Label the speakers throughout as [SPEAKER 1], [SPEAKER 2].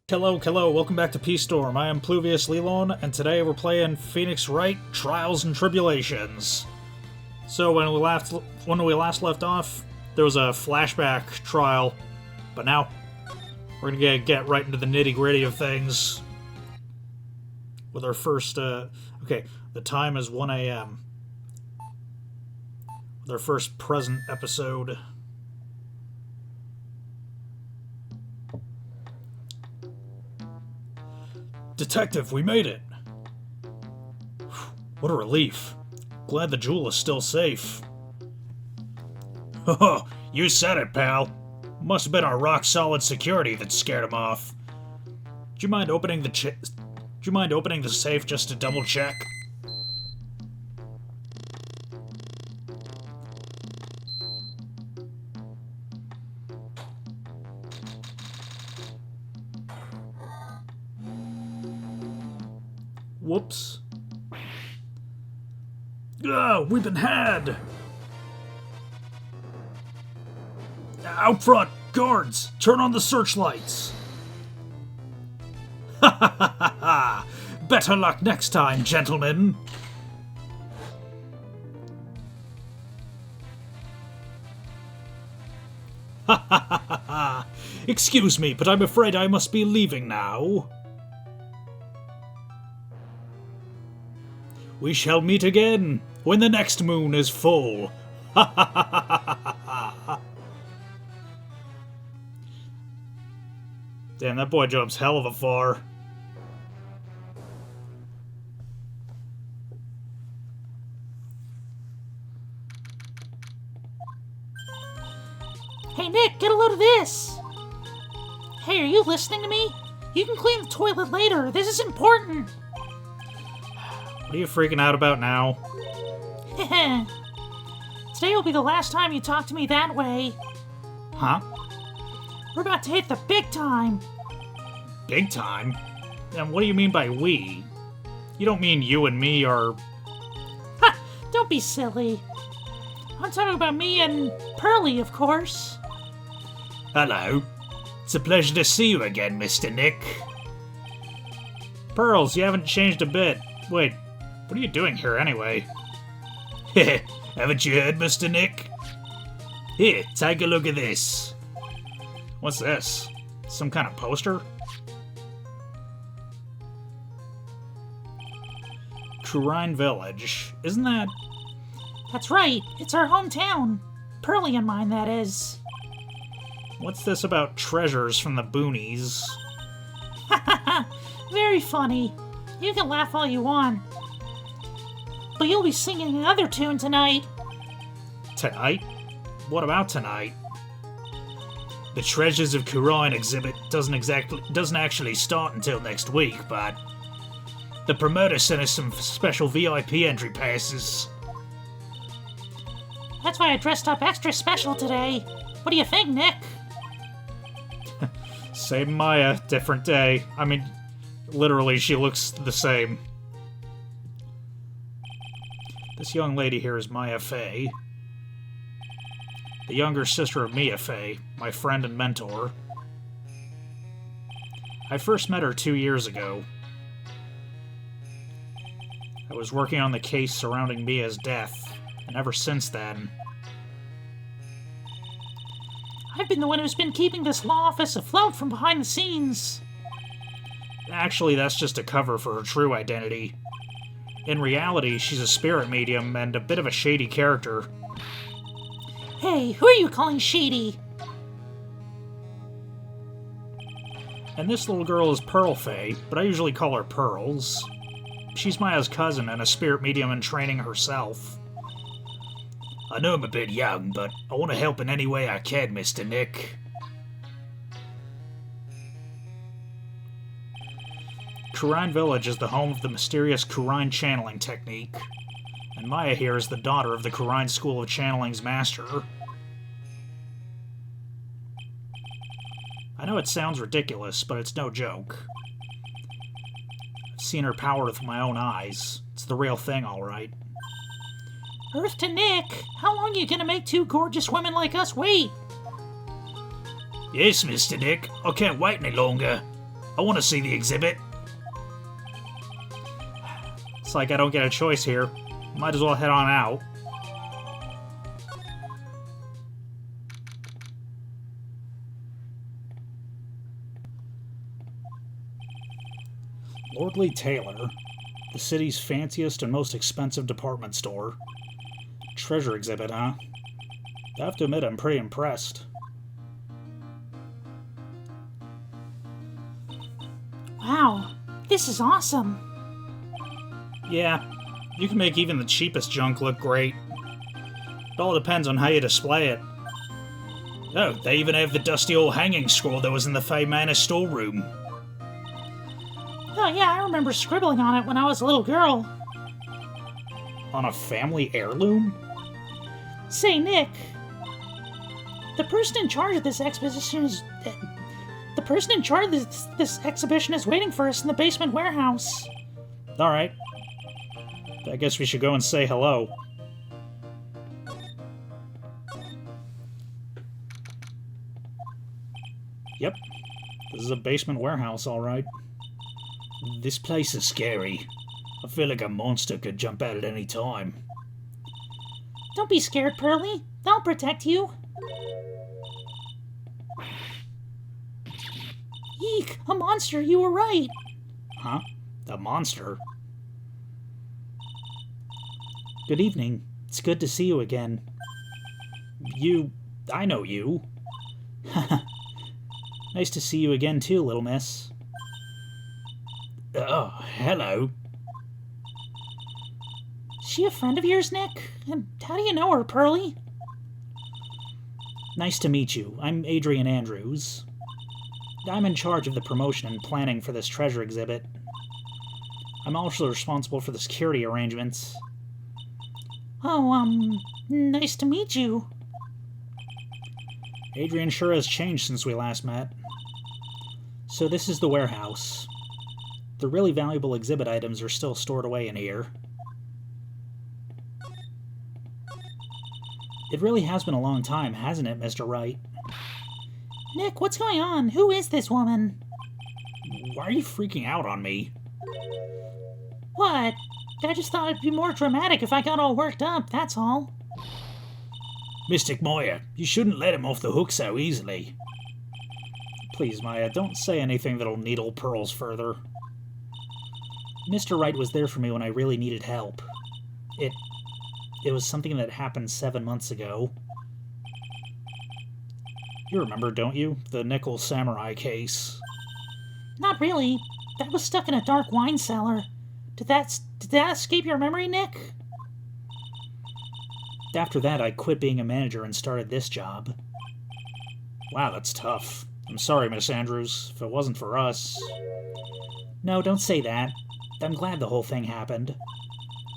[SPEAKER 1] Hello, welcome back to Peace Storm. I am Pluvius Lilon, and today we're playing Phoenix Wright, Trials and Tribulations. So when we last left off, there was a flashback trial, but now we're gonna get right into the nitty-gritty of things with our first, okay, the time is 1 a.m. with our first present episode. Detective, we made it! What a relief. Glad the jewel is still safe. Oh, you said it, pal. Must have been our rock-solid security that scared him off. Do you mind opening the safe just to double-check? Whoops. Ugh, we've been had! Out front! Guards! Turn on the searchlights! Ha ha ha ha ha! Better luck next time, gentlemen! Ha ha ha ha ha! Excuse me, but I'm afraid I must be leaving now. We shall meet again when the next moon is full. Ha ha ha ha ha ha! Damn, that boy jumps hell of a far.
[SPEAKER 2] Hey Nick, get a load of this! Hey, are you listening to me? You can clean the toilet later. This is important.
[SPEAKER 1] What are you freaking out about now?
[SPEAKER 2] Today will be the last time you talk to me that way.
[SPEAKER 1] Huh?
[SPEAKER 2] We're about to hit the big time.
[SPEAKER 1] Big time? And what do you mean by we? You don't mean you and me are...
[SPEAKER 2] Ha! Don't be silly. I'm talking about me and Pearly, of course.
[SPEAKER 1] Hello. It's a pleasure to see you again, Mr. Nick. Pearls, you haven't changed a bit. Wait, what are you doing here anyway? Heh, haven't you heard, Mr. Nick? Here, take a look at this. What's this? Some kind of poster? Curine Village. Isn't that...
[SPEAKER 2] That's right, it's our hometown. Pearly and mine, that is.
[SPEAKER 1] What's this about treasures from the boonies?
[SPEAKER 2] Ha ha ha! Very funny. You can laugh all you want. But you'll be singing another tune tonight.
[SPEAKER 1] Tonight? What about tonight? The Treasures of Curine exhibit doesn't actually start until next week, but the promoter sent us some special VIP entry passes.
[SPEAKER 2] That's why I dressed up extra special today. What do you think, Nick?
[SPEAKER 1] Same Maya, different day. I mean, literally, she looks the same. This young lady here is Maya Fey, the younger sister of Mia Fey, my friend and mentor. I first met her 2 years ago. I was working on the case surrounding Mia's death, and ever since then...
[SPEAKER 2] I've been the one who's been keeping this law office afloat from behind the scenes.
[SPEAKER 1] Actually, that's just a cover for her true identity. In reality, she's a spirit medium and a bit of a shady character.
[SPEAKER 2] Hey, who are you calling shady?
[SPEAKER 1] And this little girl is Pearl Fey, but I usually call her Pearls. She's Maya's cousin and a spirit medium in training herself. I know I'm a bit young, but I want to help in any way I can, Mr. Nick. Curine Village is the home of the mysterious Curine channeling technique, and Maya here is the daughter of the Curine School of Channeling's master. I know it sounds ridiculous, but it's no joke. I've seen her power with my own eyes. It's the real thing, all right.
[SPEAKER 2] Earth to Nick, how long are you gonna make two gorgeous women like us wait?
[SPEAKER 1] Yes, Mr. Nick. I can't wait any longer. I want to see the exhibit. It's like I don't get a choice here. Might as well head on out. Lordly Taylor, the city's fanciest and most expensive department store. Treasure exhibit, huh? I have to admit, I'm pretty impressed.
[SPEAKER 2] Wow, this is awesome.
[SPEAKER 1] Yeah, you can make even the cheapest junk look great. It all depends on how you display it. Oh, they even have the dusty old hanging scroll that was in the Fey Manor storeroom.
[SPEAKER 2] Oh yeah, I remember scribbling on it when I was a little girl.
[SPEAKER 1] On a family heirloom?
[SPEAKER 2] Say, Nick, the person in charge of this exposition is... The person in charge of this exhibition is waiting for us in the basement warehouse.
[SPEAKER 1] Alright. I guess we should go and say hello. Yep. This is a basement warehouse, alright. This place is scary. I feel like a monster could jump out at any time.
[SPEAKER 2] Don't be scared, Pearly. I'll protect you. Eek! A monster! You were right!
[SPEAKER 1] Huh? A monster? Good evening. It's good to see you again. I know you. Nice to see you again too, little miss. Oh, hello.
[SPEAKER 2] Is she a friend of yours, Nick? And how do you know her, Pearly?
[SPEAKER 1] Nice to meet you. I'm Adrian Andrews. I'm in charge of the promotion and planning for this treasure exhibit. I'm also responsible for the security arrangements.
[SPEAKER 2] Oh, nice to meet you.
[SPEAKER 1] Adrian sure has changed since we last met. So this is the warehouse. The really valuable exhibit items are still stored away in here. It really has been a long time, hasn't it, Mr. Wright?
[SPEAKER 2] Nick, what's going on? Who is this woman?
[SPEAKER 1] Why are you freaking out on me?
[SPEAKER 2] What? I just thought it'd be more dramatic if I got all worked up, that's all.
[SPEAKER 1] Mystic Moya, you shouldn't let him off the hook so easily. Please, Maya, don't say anything that'll needle Pearls further. Mr. Wright was there for me when I really needed help. It was something that happened 7 months ago. You remember, don't you? The Nickel Samurai case.
[SPEAKER 2] Not really. That was stuck in a dark wine cellar. Did that escape your memory, Nick?
[SPEAKER 1] After that, I quit being a manager and started this job. Wow, that's tough. I'm sorry, Miss Andrews, if it wasn't for us. No, don't say that. I'm glad the whole thing happened.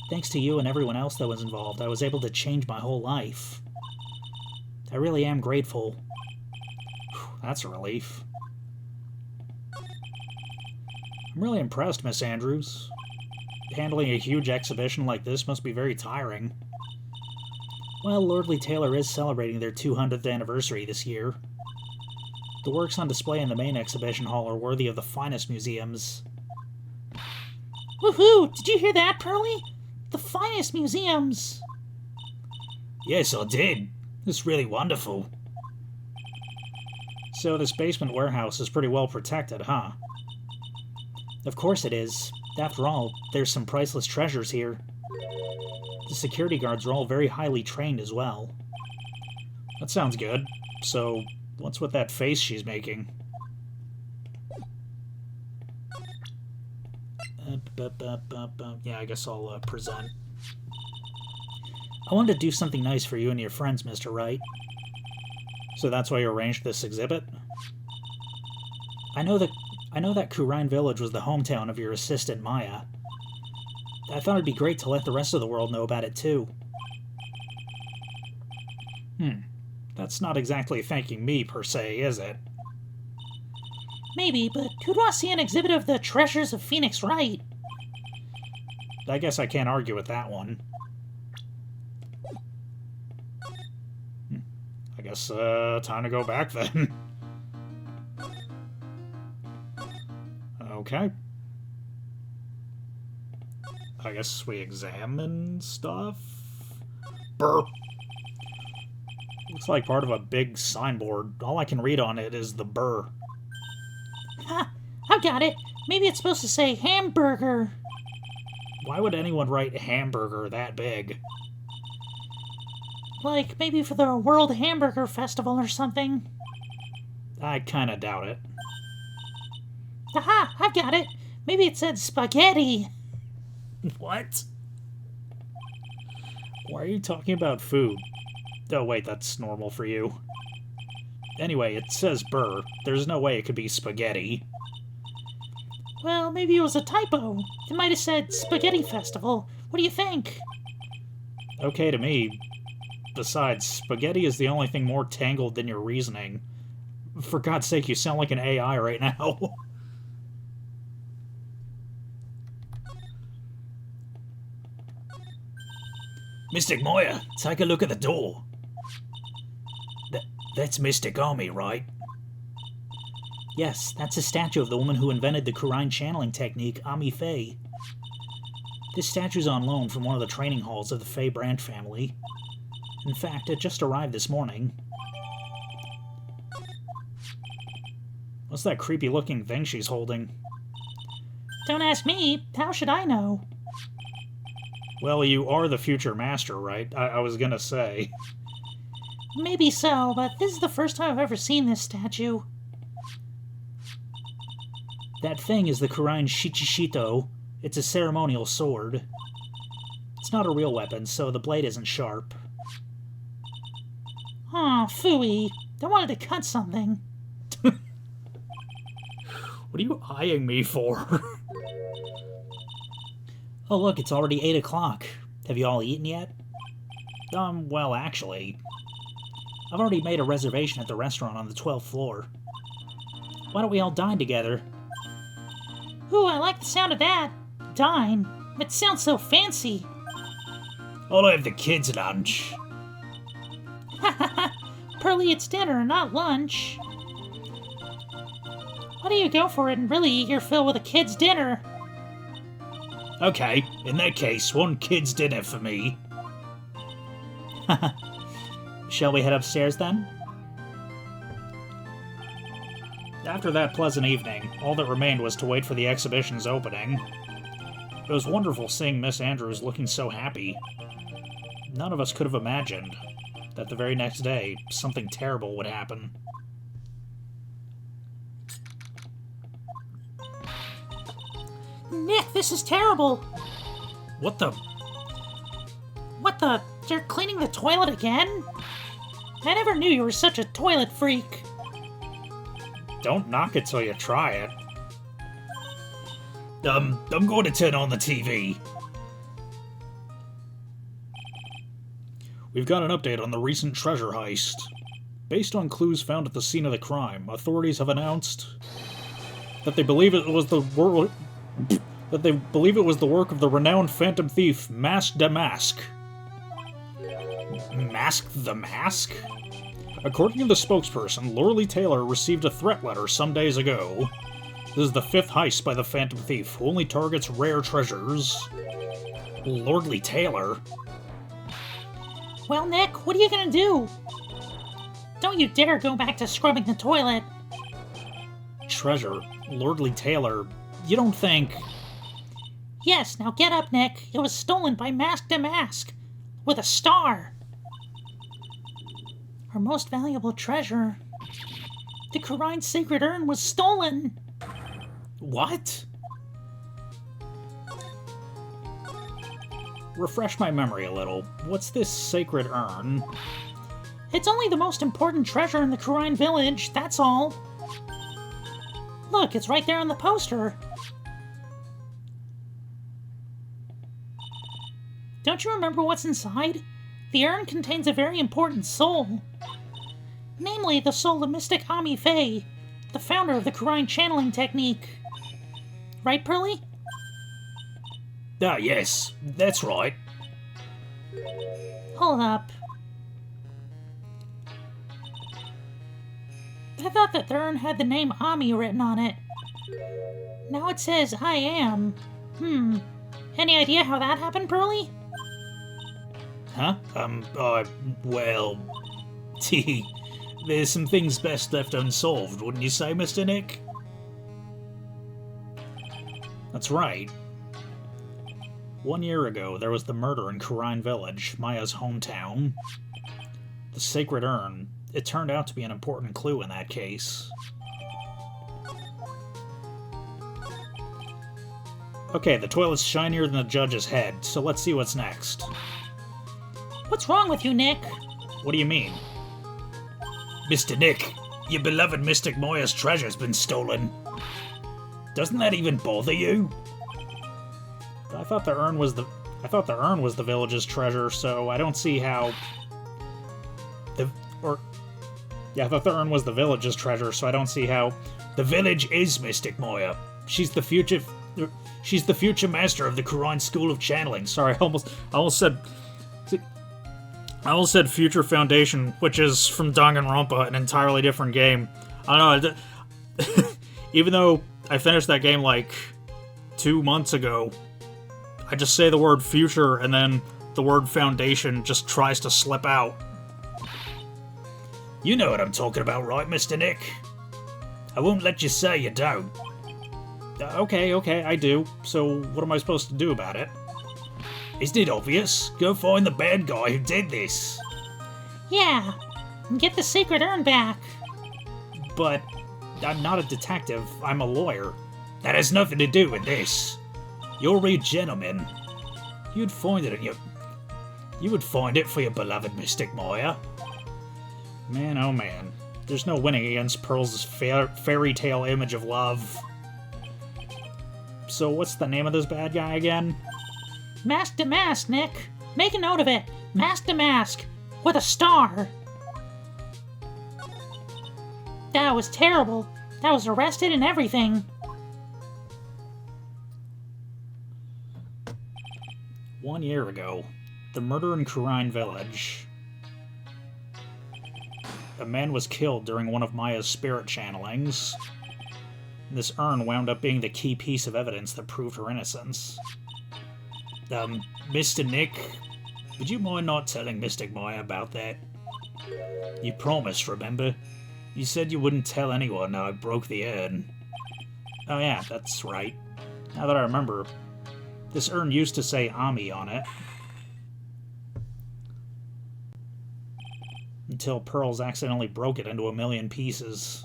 [SPEAKER 1] Thanks to you and everyone else that was involved, I was able to change my whole life. I really am grateful. Whew, that's a relief. I'm really impressed, Miss Andrews. Handling a huge exhibition like this must be very tiring. Well, Lordly Taylor is celebrating their 200th anniversary this year. The works on display in the main exhibition hall are worthy of the finest museums.
[SPEAKER 2] Woohoo! Did you hear that, Pearly? The finest museums!
[SPEAKER 1] Yes, I did. It's really wonderful. So this basement warehouse is pretty well protected, huh? Of course it is. After all, there's some priceless treasures here. The security guards are all very highly trained as well. That sounds good. So, what's with that face she's making? Yeah, I guess I'll present. I wanted to do something nice for you and your friends, Mr. Wright. So that's why you arranged this exhibit? I know that Kurine Village was the hometown of your assistant, Maya. I thought it'd be great to let the rest of the world know about it, too. That's not exactly thanking me, per se, is it?
[SPEAKER 2] Maybe, but who'd want to see an exhibit of the treasures of Phoenix Wright?
[SPEAKER 1] I guess I can't argue with that one. I guess, time to go back then. Okay. I guess we examine stuff? Burp. Looks like part of a big signboard. All I can read on it is the burr.
[SPEAKER 2] Ha! I got it! Maybe it's supposed to say hamburger.
[SPEAKER 1] Why would anyone write hamburger that big?
[SPEAKER 2] Like, maybe for the World Hamburger Festival or something.
[SPEAKER 1] I kinda doubt it.
[SPEAKER 2] Aha! I've got it! Maybe it said spaghetti.
[SPEAKER 1] What? Why are you talking about food? Oh wait, that's normal for you. Anyway, it says burr. There's no way it could be spaghetti.
[SPEAKER 2] Well, maybe it was a typo. It might have said Spaghetti Festival. What do you think?
[SPEAKER 1] Okay to me. Besides, spaghetti is the only thing more tangled than your reasoning. For God's sake, you sound like an AI right now. Mystic Moya, take a look at the door. That's Mystic Army, right?
[SPEAKER 2] Yes, that's a statue of the woman who invented the Kurine channeling technique, Ami Faye. This statue's on loan from one of the training halls of the Faye Branch family. In fact, it just arrived this morning.
[SPEAKER 1] What's that creepy-looking thing she's holding?
[SPEAKER 2] Don't ask me. How should I know?
[SPEAKER 1] Well, you are the future master, right? I was gonna say.
[SPEAKER 2] Maybe so, but this is the first time I've ever seen this statue. That thing is the Kurine Shichishito. It's a ceremonial sword. It's not a real weapon, so the blade isn't sharp. Aw, phooey. I wanted to cut something.
[SPEAKER 1] What are you eyeing me for?
[SPEAKER 2] Oh look, it's already 8 o'clock. Have you all eaten yet?
[SPEAKER 1] Well, actually.
[SPEAKER 2] I've already made a reservation at the restaurant on the 12th floor. Why don't we all dine together? Ooh, I like the sound of that. Dine? It sounds so fancy.
[SPEAKER 1] I'll have the kids' lunch.
[SPEAKER 2] Pearly, it's dinner, not lunch. Why don't you go for it and really eat your fill with a kid's dinner?
[SPEAKER 1] Okay, in that case, one kid's dinner for me.
[SPEAKER 2] Shall we head upstairs then?
[SPEAKER 1] After that pleasant evening, all that remained was to wait for the exhibition's opening. It was wonderful seeing Miss Andrews looking so happy. None of us could have imagined that the very next day, something terrible would happen.
[SPEAKER 2] Nick, this is terrible!
[SPEAKER 1] What the?
[SPEAKER 2] What the? You're cleaning the toilet again? I never knew you were such a toilet freak.
[SPEAKER 1] Don't knock it till you try it. I'm going to turn on the TV. We've got an update on the recent treasure heist. Based on clues found at the scene of the crime, authorities have announced that they believe it was the work of the renowned phantom thief DeMasque. Mask the Mask? According to the spokesperson, Loreley Taylor received a threat letter some days ago. This is the 5th heist by the phantom thief, who only targets rare treasures. Loreley Taylor?
[SPEAKER 2] Well, Nick, what are you gonna do? Don't you dare go back to scrubbing the toilet.
[SPEAKER 1] Treasure? Loreley Taylor? You don't think...
[SPEAKER 2] Yes, now get up, Nick. It was stolen by DeMasque. With a star. Our most valuable treasure. The Kurine sacred urn was stolen.
[SPEAKER 1] What? Refresh my memory a little. What's this sacred urn?
[SPEAKER 2] It's only the most important treasure in the Kurine village, that's all. Look, it's right there on the poster. Don't you remember what's inside? The urn contains a very important soul. Namely, the soul of Mystic Ami Faye, the founder of the Kurine channeling technique. Right, Pearly?
[SPEAKER 1] Ah, yes, that's right.
[SPEAKER 2] Hold up. I thought that the urn had the name Ami written on it. Now it says I am. Any idea how that happened, Pearly?
[SPEAKER 1] Huh? Well... there's some things best left unsolved, wouldn't you say, Mr. Nick? That's right. 1 year ago, there was the murder in Kurine Village, Maya's hometown. The sacred urn. It turned out to be an important clue in that case. Okay, the toilet's shinier than the judge's head, so let's see what's next.
[SPEAKER 2] What's wrong with you, Nick?
[SPEAKER 1] What do you mean? Mr. Nick, your beloved Mystic Moya's treasure's been stolen. Doesn't that even bother you? I thought the urn was the village's treasure, so I don't see how I thought the urn was the village's treasure, so I don't see how the village is Mystic Moya. She's the future master of the Kurine School of Channeling. Sorry, I almost said Future Foundation, which is from Danganronpa, an entirely different game. I don't know. Even though I finished that game like 2 months ago, I just say the word future and then the word foundation just tries to slip out. You know what I'm talking about, right, Mr. Nick? I won't let you say you don't. Okay, I do. So what am I supposed to do about it? Isn't it obvious? Go find the bad guy who did this.
[SPEAKER 2] Yeah, and get the sacred urn back.
[SPEAKER 1] But I'm not a detective, I'm a lawyer. That has nothing to do with this. You're a gentleman. You would find it for your beloved Mystic Moya. Man, oh man. There's no winning against Pearl's fairy tale image of love. So what's the name of this bad guy again?
[SPEAKER 2] DeMasque, Nick. Make a note of it. DeMasque. With a star. That was terrible. That was arrested and everything.
[SPEAKER 1] 1 year ago, the murder in Kurine Village. A man was killed during one of Maya's spirit channelings. This urn wound up being the key piece of evidence that proved her innocence. Mr. Nick, would you mind not telling Mystic Maya about that? You promised, remember? You said you wouldn't tell anyone how I broke the urn. Oh yeah, that's right. Now that I remember, this urn used to say Ami on it. Until Pearls accidentally broke it into a million pieces.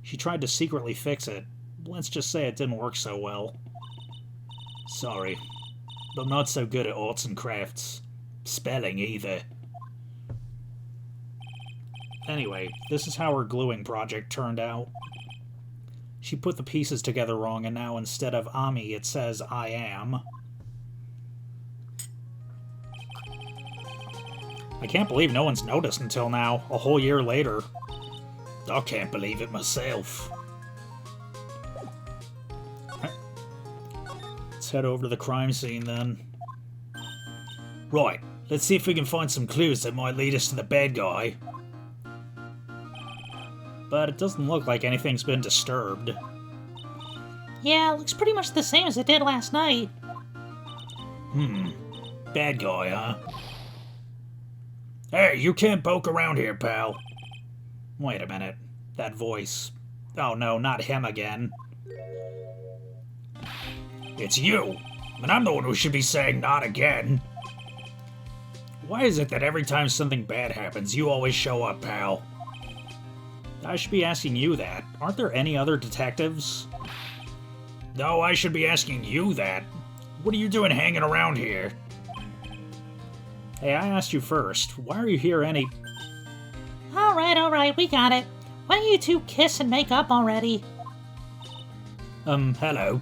[SPEAKER 1] She tried to secretly fix it. Let's just say it didn't work so well. Sorry. I'm not so good at arts and crafts. Spelling, either. Anyway, this is how her gluing project turned out. She put the pieces together wrong, and now instead of Ami, it says I am. I can't believe no one's noticed until now, a whole year later. I can't believe it myself. Let's head over to the crime scene then. Right, let's see if we can find some clues that might lead us to the bad guy. But it doesn't look like anything's been disturbed.
[SPEAKER 2] Yeah, it looks pretty much the same as it did last night.
[SPEAKER 1] Bad guy, huh? Hey, you can't poke around here, pal. Wait a minute. That voice. Oh no, not him again. It's you! And I'm the one who should be saying not again. Why is it that every time something bad happens, you always show up, pal? I should be asking you that. Aren't there any other detectives? No, I should be asking you that. What are you doing hanging around here? Hey, I asked you first. Why are you here
[SPEAKER 2] Alright, we got it. Why don't you two kiss and make up already?
[SPEAKER 1] Hello.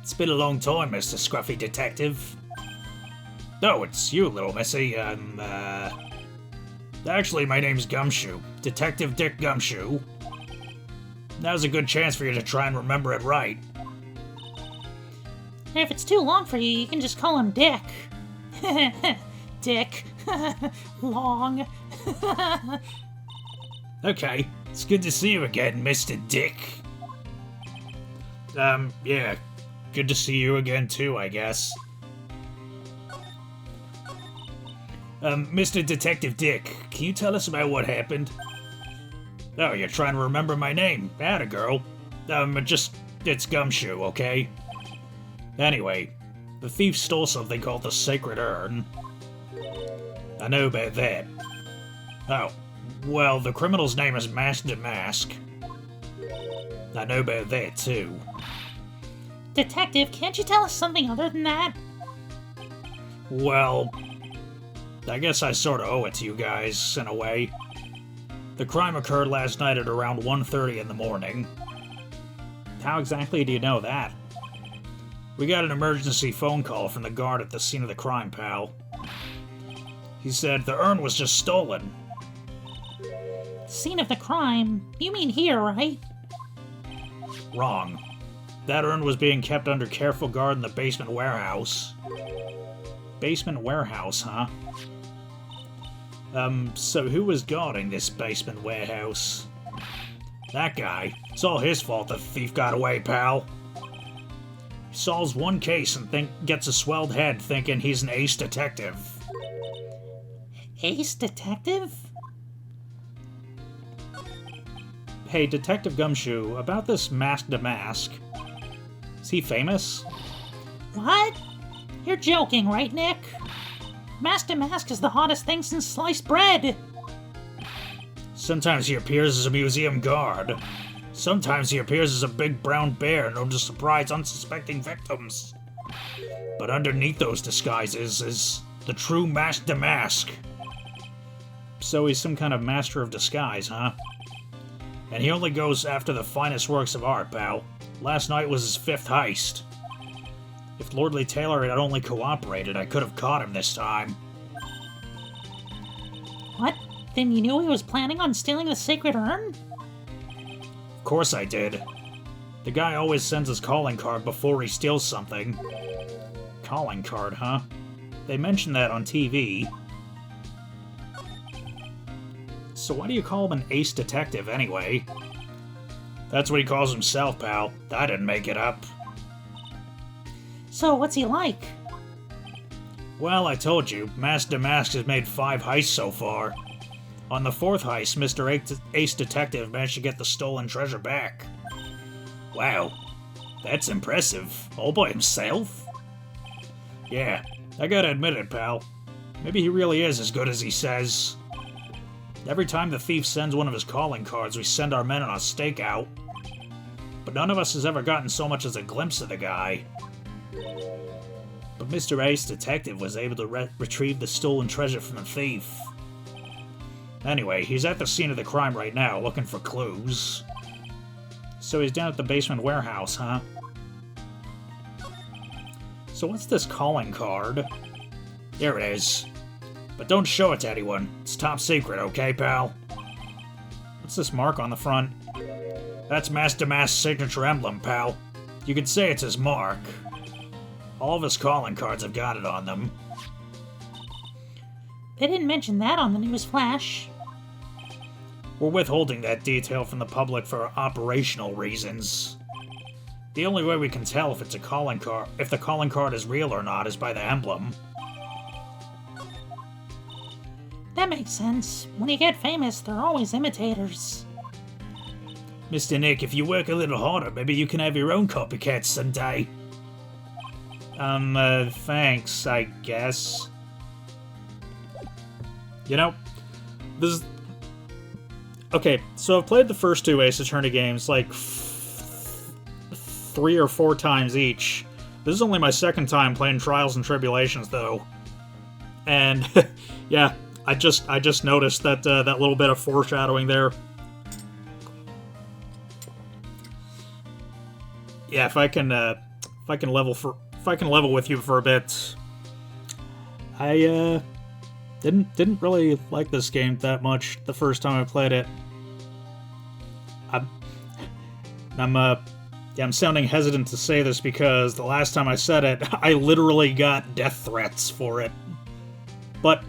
[SPEAKER 1] It's been a long time, Mr. Scruffy Detective. No, it's you, little missy. Actually, my name's Gumshoe. Detective Dick Gumshoe. Now's a good chance for you to try and remember it right.
[SPEAKER 2] If it's too long for you, you can just call him Dick. Dick. Long.
[SPEAKER 1] Okay, it's good to see you again, Mr. Dick. Yeah. Good to see you again, too, I guess. Mr. Detective Dick, can you tell us about what happened? Oh, you're trying to remember my name. Atta girl. It's Gumshoe, okay? Anyway, the thief stole something called the Sacred Urn. I know about that. Oh, well, the criminal's name is DeMasque. I know about that, too.
[SPEAKER 2] Detective, can't you tell us something other than that?
[SPEAKER 1] Well, I guess I sort of owe it to you guys, in a way. The crime occurred last night at around 1:30 in the morning. How exactly do you know that? We got an emergency phone call from the guard at the scene of the crime, pal. He said the urn was just stolen.
[SPEAKER 2] Scene of the crime? You mean here, right?
[SPEAKER 1] Wrong. That urn was being kept under careful guard in the basement warehouse. Basement warehouse, huh? So who was guarding this basement warehouse? That guy. It's all his fault the thief got away, pal. He solves one case and gets a swelled head thinking he's an ace detective.
[SPEAKER 2] Ace detective?
[SPEAKER 1] Hey, Detective Gumshoe, about this masked DeMasque. Is he famous?
[SPEAKER 2] What? You're joking, right, Nick? DeMasque is the hottest thing since sliced bread!
[SPEAKER 1] Sometimes he appears as a museum guard. Sometimes he appears as a big brown bear known to surprise unsuspecting victims. But underneath those disguises is the true masked DeMasque. So he's some kind of master of disguise, huh? And he only goes after the finest works of art, pal. Last night was his 5th heist. If Lordly Taylor had only cooperated, I could have caught him this time.
[SPEAKER 2] What? Then you knew he was planning on stealing the Sacred Urn?
[SPEAKER 1] Of course I did. The guy always sends his calling card before he steals something. Calling card, huh? They mentioned that on TV. So why do you call him an ace detective, anyway? That's what he calls himself, pal. I didn't make it up.
[SPEAKER 2] So what's he like?
[SPEAKER 1] Well, I told you, Masked DeMasque has made 5 heists so far. On the 4th heist, Mr. Ace Detective managed to get the stolen treasure back. Wow, that's impressive. All by himself? Yeah, I gotta admit it, pal. Maybe he really is as good as he says. Every time the thief sends one of his calling cards, we send our men on a stakeout. But none of us has ever gotten so much as a glimpse of the guy. But Mr. Ace Detective was able to retrieve the stolen treasure from the thief. Anyway, he's at the scene of the crime right now, looking for clues. So he's down at the basement warehouse, huh? So what's this calling card? Here it is. But don't show it to anyone. It's top secret, okay, pal? What's this mark on the front? That's Masked DeMasque's signature emblem, pal. You could say it's his mark. All of his calling cards have got it on them.
[SPEAKER 2] They didn't mention that on the news flash.
[SPEAKER 1] We're withholding that detail from the public for operational reasons. The only way we can tell if it's a calling card, if the calling card is real or not, is by the emblem.
[SPEAKER 2] That makes sense. When you get famous, they're always imitators.
[SPEAKER 1] Mr. Nick, if you work a little harder, maybe you can have your own copycat someday. Thanks, I guess. You know, this is... Okay, so I've played the first 2 Ace Attorney games, like, 3 or 4 times each. This is only my 2nd time playing Trials and Tribulations, though. And, yeah, I just noticed that, that little bit of foreshadowing there. Yeah, if I can level with you for a bit. I didn't really like this game that much the first time I played it. I'm sounding hesitant to say this because the last time I said it, I literally got death threats for it. But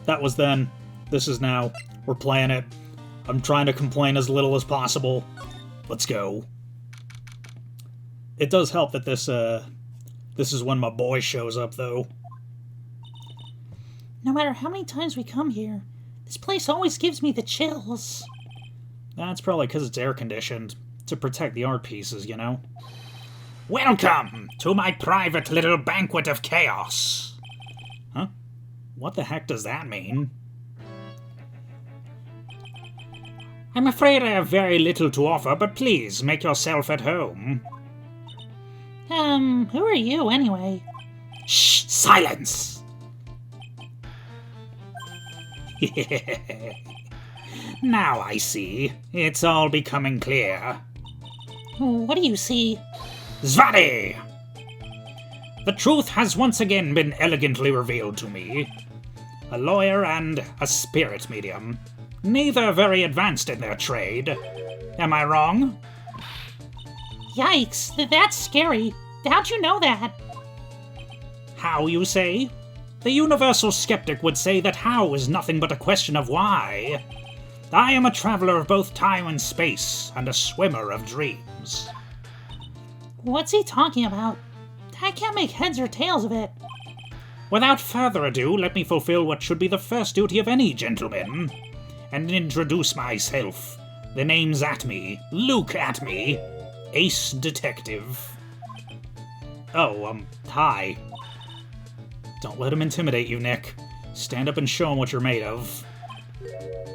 [SPEAKER 1] that was then. This is now. We're playing it. I'm trying to complain as little as possible. Let's go. It does help that this is when my boy shows up, though.
[SPEAKER 2] No matter how many times we come here, this place always gives me the chills.
[SPEAKER 1] That's probably because it's air-conditioned. To protect the art pieces, you know? Welcome to my private little banquet of chaos! Huh? What the heck does that mean? I'm afraid I have very little to offer, but please make yourself at home.
[SPEAKER 2] Who are you, anyway?
[SPEAKER 1] Shh! Silence! Now I see. It's all becoming clear.
[SPEAKER 2] What do you see?
[SPEAKER 1] Zvadi! The truth has once again been elegantly revealed to me. A lawyer and a spirit medium. Neither very advanced in their trade. Am I wrong?
[SPEAKER 2] Yikes, that's scary. How'd you know that?
[SPEAKER 1] How, you say? The universal skeptic would say that how is nothing but a question of why. I am a traveler of both time and space, and a swimmer of dreams.
[SPEAKER 2] What's he talking about? I can't make heads or tails of it.
[SPEAKER 1] Without further ado, let me fulfill what should be the first duty of any gentleman, and introduce myself. The name's Atme. Luke Atme. Ace Detective. Oh, hi. Don't let him intimidate you, Nick. Stand up and show him what you're made of.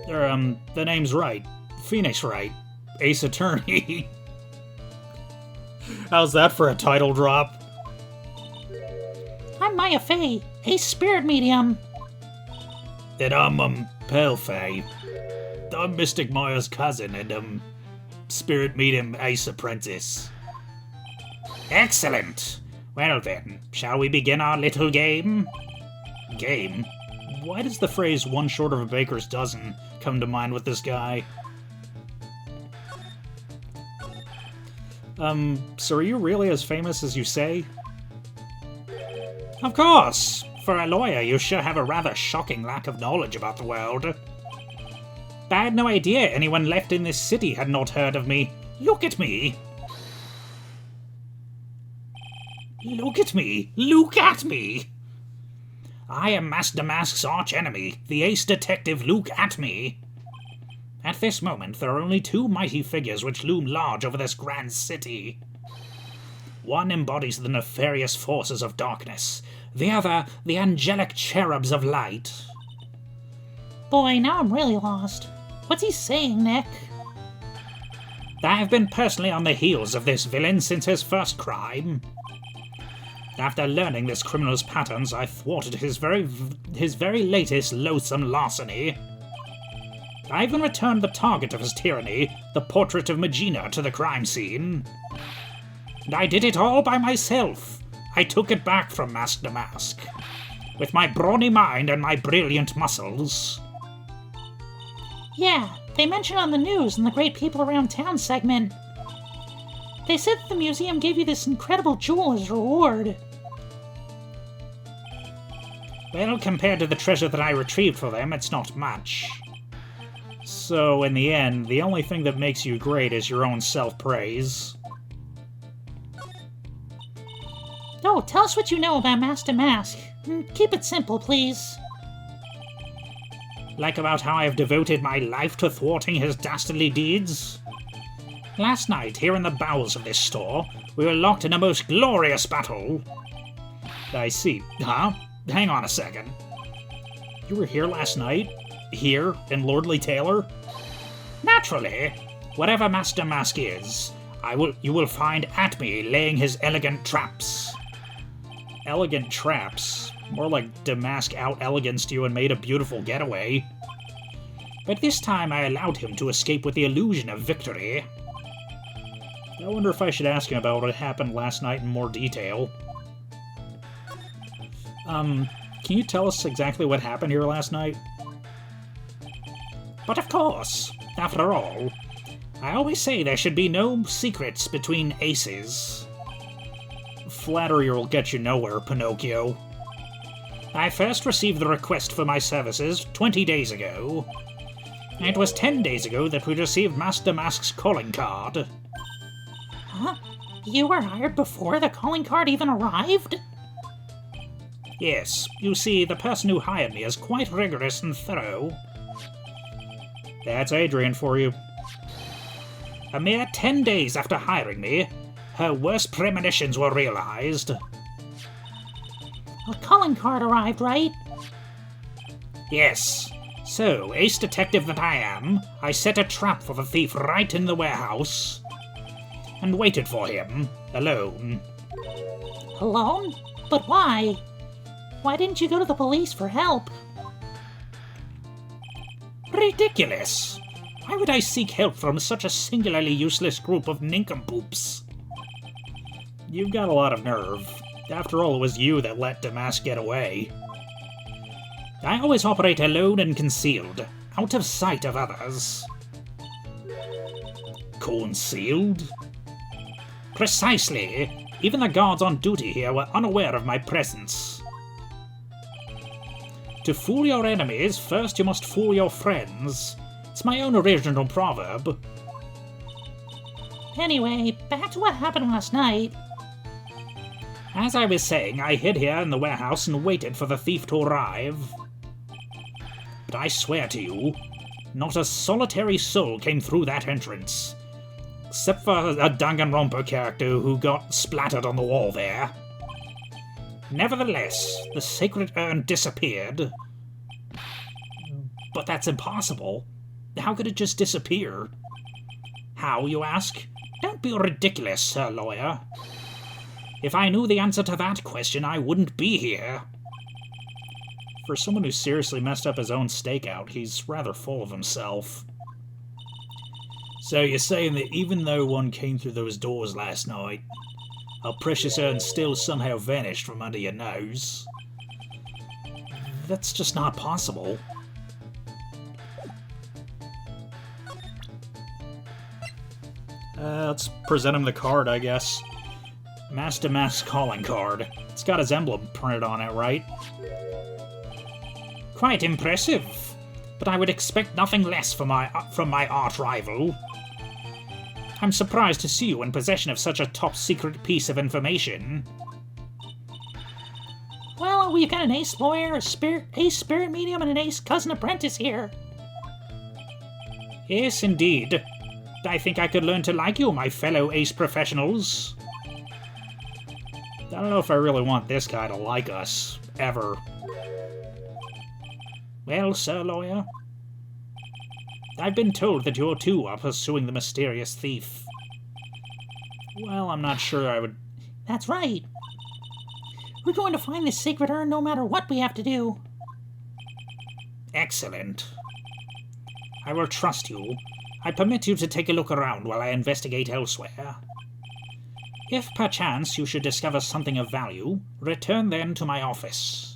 [SPEAKER 1] The name's Wright. Phoenix Wright. Ace Attorney. How's that for a title drop?
[SPEAKER 2] I'm Maya Fey, a spirit medium.
[SPEAKER 1] And I'm, Pale Fey. I'm Mystic Maya's cousin and, spirit medium Ace Apprentice. Excellent! Well then, shall we begin our little game? Game? Why does the phrase one short of a baker's dozen come to mind with this guy? So are you really as famous as you say? Of course! For a lawyer, you sure have a rather shocking lack of knowledge about the world. I had no idea anyone left in this city had not heard of me. Look at me! Look at me! Look at me! I am Master DeMasque's arch-enemy, the ace detective Luke Atme. At this moment, there are only two mighty figures which loom large over this grand city. One embodies the nefarious forces of darkness, the other, the angelic cherubs of light.
[SPEAKER 2] Boy, now I'm really lost. What's he saying, Nick?
[SPEAKER 1] I have been personally on the heels of this villain since his first crime. After learning this criminal's patterns, I thwarted his very latest loathsome larceny. I even returned the target of his tyranny, the portrait of Magina, to the crime scene. And I did it all by myself. I took it back from Master DeMasque, with my brawny mind and my brilliant muscles.
[SPEAKER 2] Yeah, they mentioned on the news in the Great People Around Town segment. They said that the museum gave you this incredible jewel as a reward.
[SPEAKER 1] Well, compared to the treasure that I retrieved for them, it's not much. So, in the end, the only thing that makes you great is your own self-praise.
[SPEAKER 2] Oh, tell us what you know about Master DeMasque. Keep it simple, please.
[SPEAKER 1] Like about how I have devoted my life to thwarting his dastardly deeds? Last night, here in the bowels of this store, we were locked in a most glorious battle. I see. Huh? Hang on a second. You were here last night? Here, in Lordly Taylor? Naturally. Whatever Master DeMasque is, you will find Atme laying his elegant traps. Elegant traps? More like DeMasque out-eleganced you and made a beautiful getaway. But this time I allowed him to escape with the illusion of victory. I wonder if I should ask him about what happened last night in more detail. Can you tell us exactly what happened here last night? But of course, after all, I always say there should be no secrets between aces. Flattery will get you nowhere, Pinocchio. I first received the request for my services 20 days ago. It was 10 days ago that we received Master DeMasque's calling card.
[SPEAKER 2] Huh? You were hired before the calling card even arrived?
[SPEAKER 1] Yes, you see, the person who hired me is quite rigorous and thorough. That's Adrian for you. A mere 10 days after hiring me, her worst premonitions were realized.
[SPEAKER 2] A calling card arrived, right?
[SPEAKER 1] Yes. So, ace detective that I am, I set a trap for the thief right in the warehouse and waited for him, alone.
[SPEAKER 2] Alone? But why? Why didn't you go to the police for help?
[SPEAKER 1] Ridiculous! Why would I seek help from such a singularly useless group of nincompoops? You've got a lot of nerve. After all, it was you that let DeMasque get away. I always operate alone and concealed, out of sight of others. Concealed? Precisely. Even the guards on duty here were unaware of my presence. To fool your enemies, first you must fool your friends. It's my own original proverb.
[SPEAKER 2] Anyway, back to what happened last night.
[SPEAKER 1] As I was saying, I hid here in the warehouse and waited for the thief to arrive. But I swear to you, not a solitary soul came through that entrance. Except for a Danganronpa character who got splattered on the wall there. Nevertheless, the sacred urn disappeared. But that's impossible. How could it just disappear? How, you ask? Don't be ridiculous, Sir Lawyer. If I knew the answer to that question, I wouldn't be here. For someone who seriously messed up his own stakeout, he's rather full of himself. So you're saying that even though one came through those doors last night, our precious urn still somehow vanished from under your nose? That's just not possible. Let's present him the card, I guess. DeMasque calling card. It's got his emblem printed on it, right? Quite impressive, but I would expect nothing less from my arch rival. I'm surprised to see you in possession of such a top-secret piece of information.
[SPEAKER 2] Well, we've got an ace lawyer, ace spirit medium, and an ace cousin apprentice here.
[SPEAKER 1] Yes, indeed. I think I could learn to like you, my fellow ace professionals. I don't know if I really want this guy to like us, ever. Well, Sir Lawyer, I've been told that you too are pursuing the mysterious thief. Well, I'm not sure I would...
[SPEAKER 2] That's right. We're going to find this sacred urn no matter what we have to do.
[SPEAKER 1] Excellent. I will trust you. I permit you to take a look around while I investigate elsewhere. If perchance you should discover something of value, return then to my office.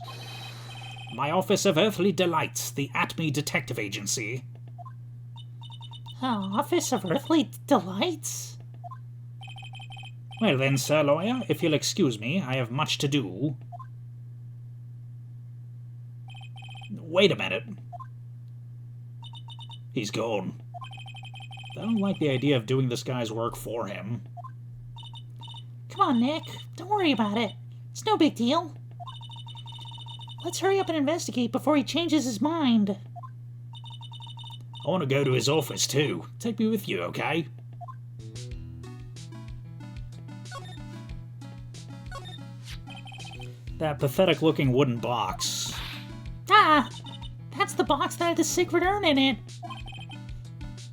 [SPEAKER 1] My Office of Earthly Delights, the Atme Detective Agency.
[SPEAKER 2] Office of Earthly Delights?
[SPEAKER 1] Well then, Sir Lawyer, if you'll excuse me, I have much to do. Wait a minute. He's gone. I don't like the idea of doing this guy's work for him.
[SPEAKER 2] Come on, Nick. Don't worry about it. It's no big deal. Let's hurry up and investigate before he changes his mind.
[SPEAKER 1] I want to go to his office too. Take me with you, okay? That pathetic-looking wooden box.
[SPEAKER 2] Ah! That's the box that had the sacred urn in it.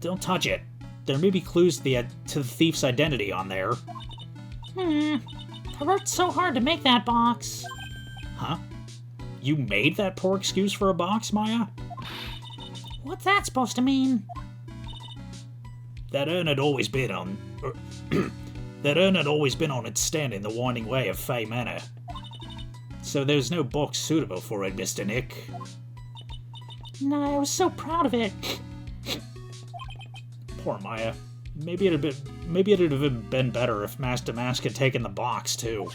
[SPEAKER 1] Don't touch it. There may be clues to the thief's identity on there.
[SPEAKER 2] I worked so hard to make that box.
[SPEAKER 1] Huh? You made that poor excuse for a box, Maya?
[SPEAKER 2] What's that supposed to mean?
[SPEAKER 1] That urn had always been on... that urn had always been on its stand in the winding way of Fey Manor. So there's no box suitable for it, Mr. Nick.
[SPEAKER 2] No, I was so proud of it.
[SPEAKER 1] Poor Maya. Maybe it'd have been better if Master DeMasque had taken the box, too.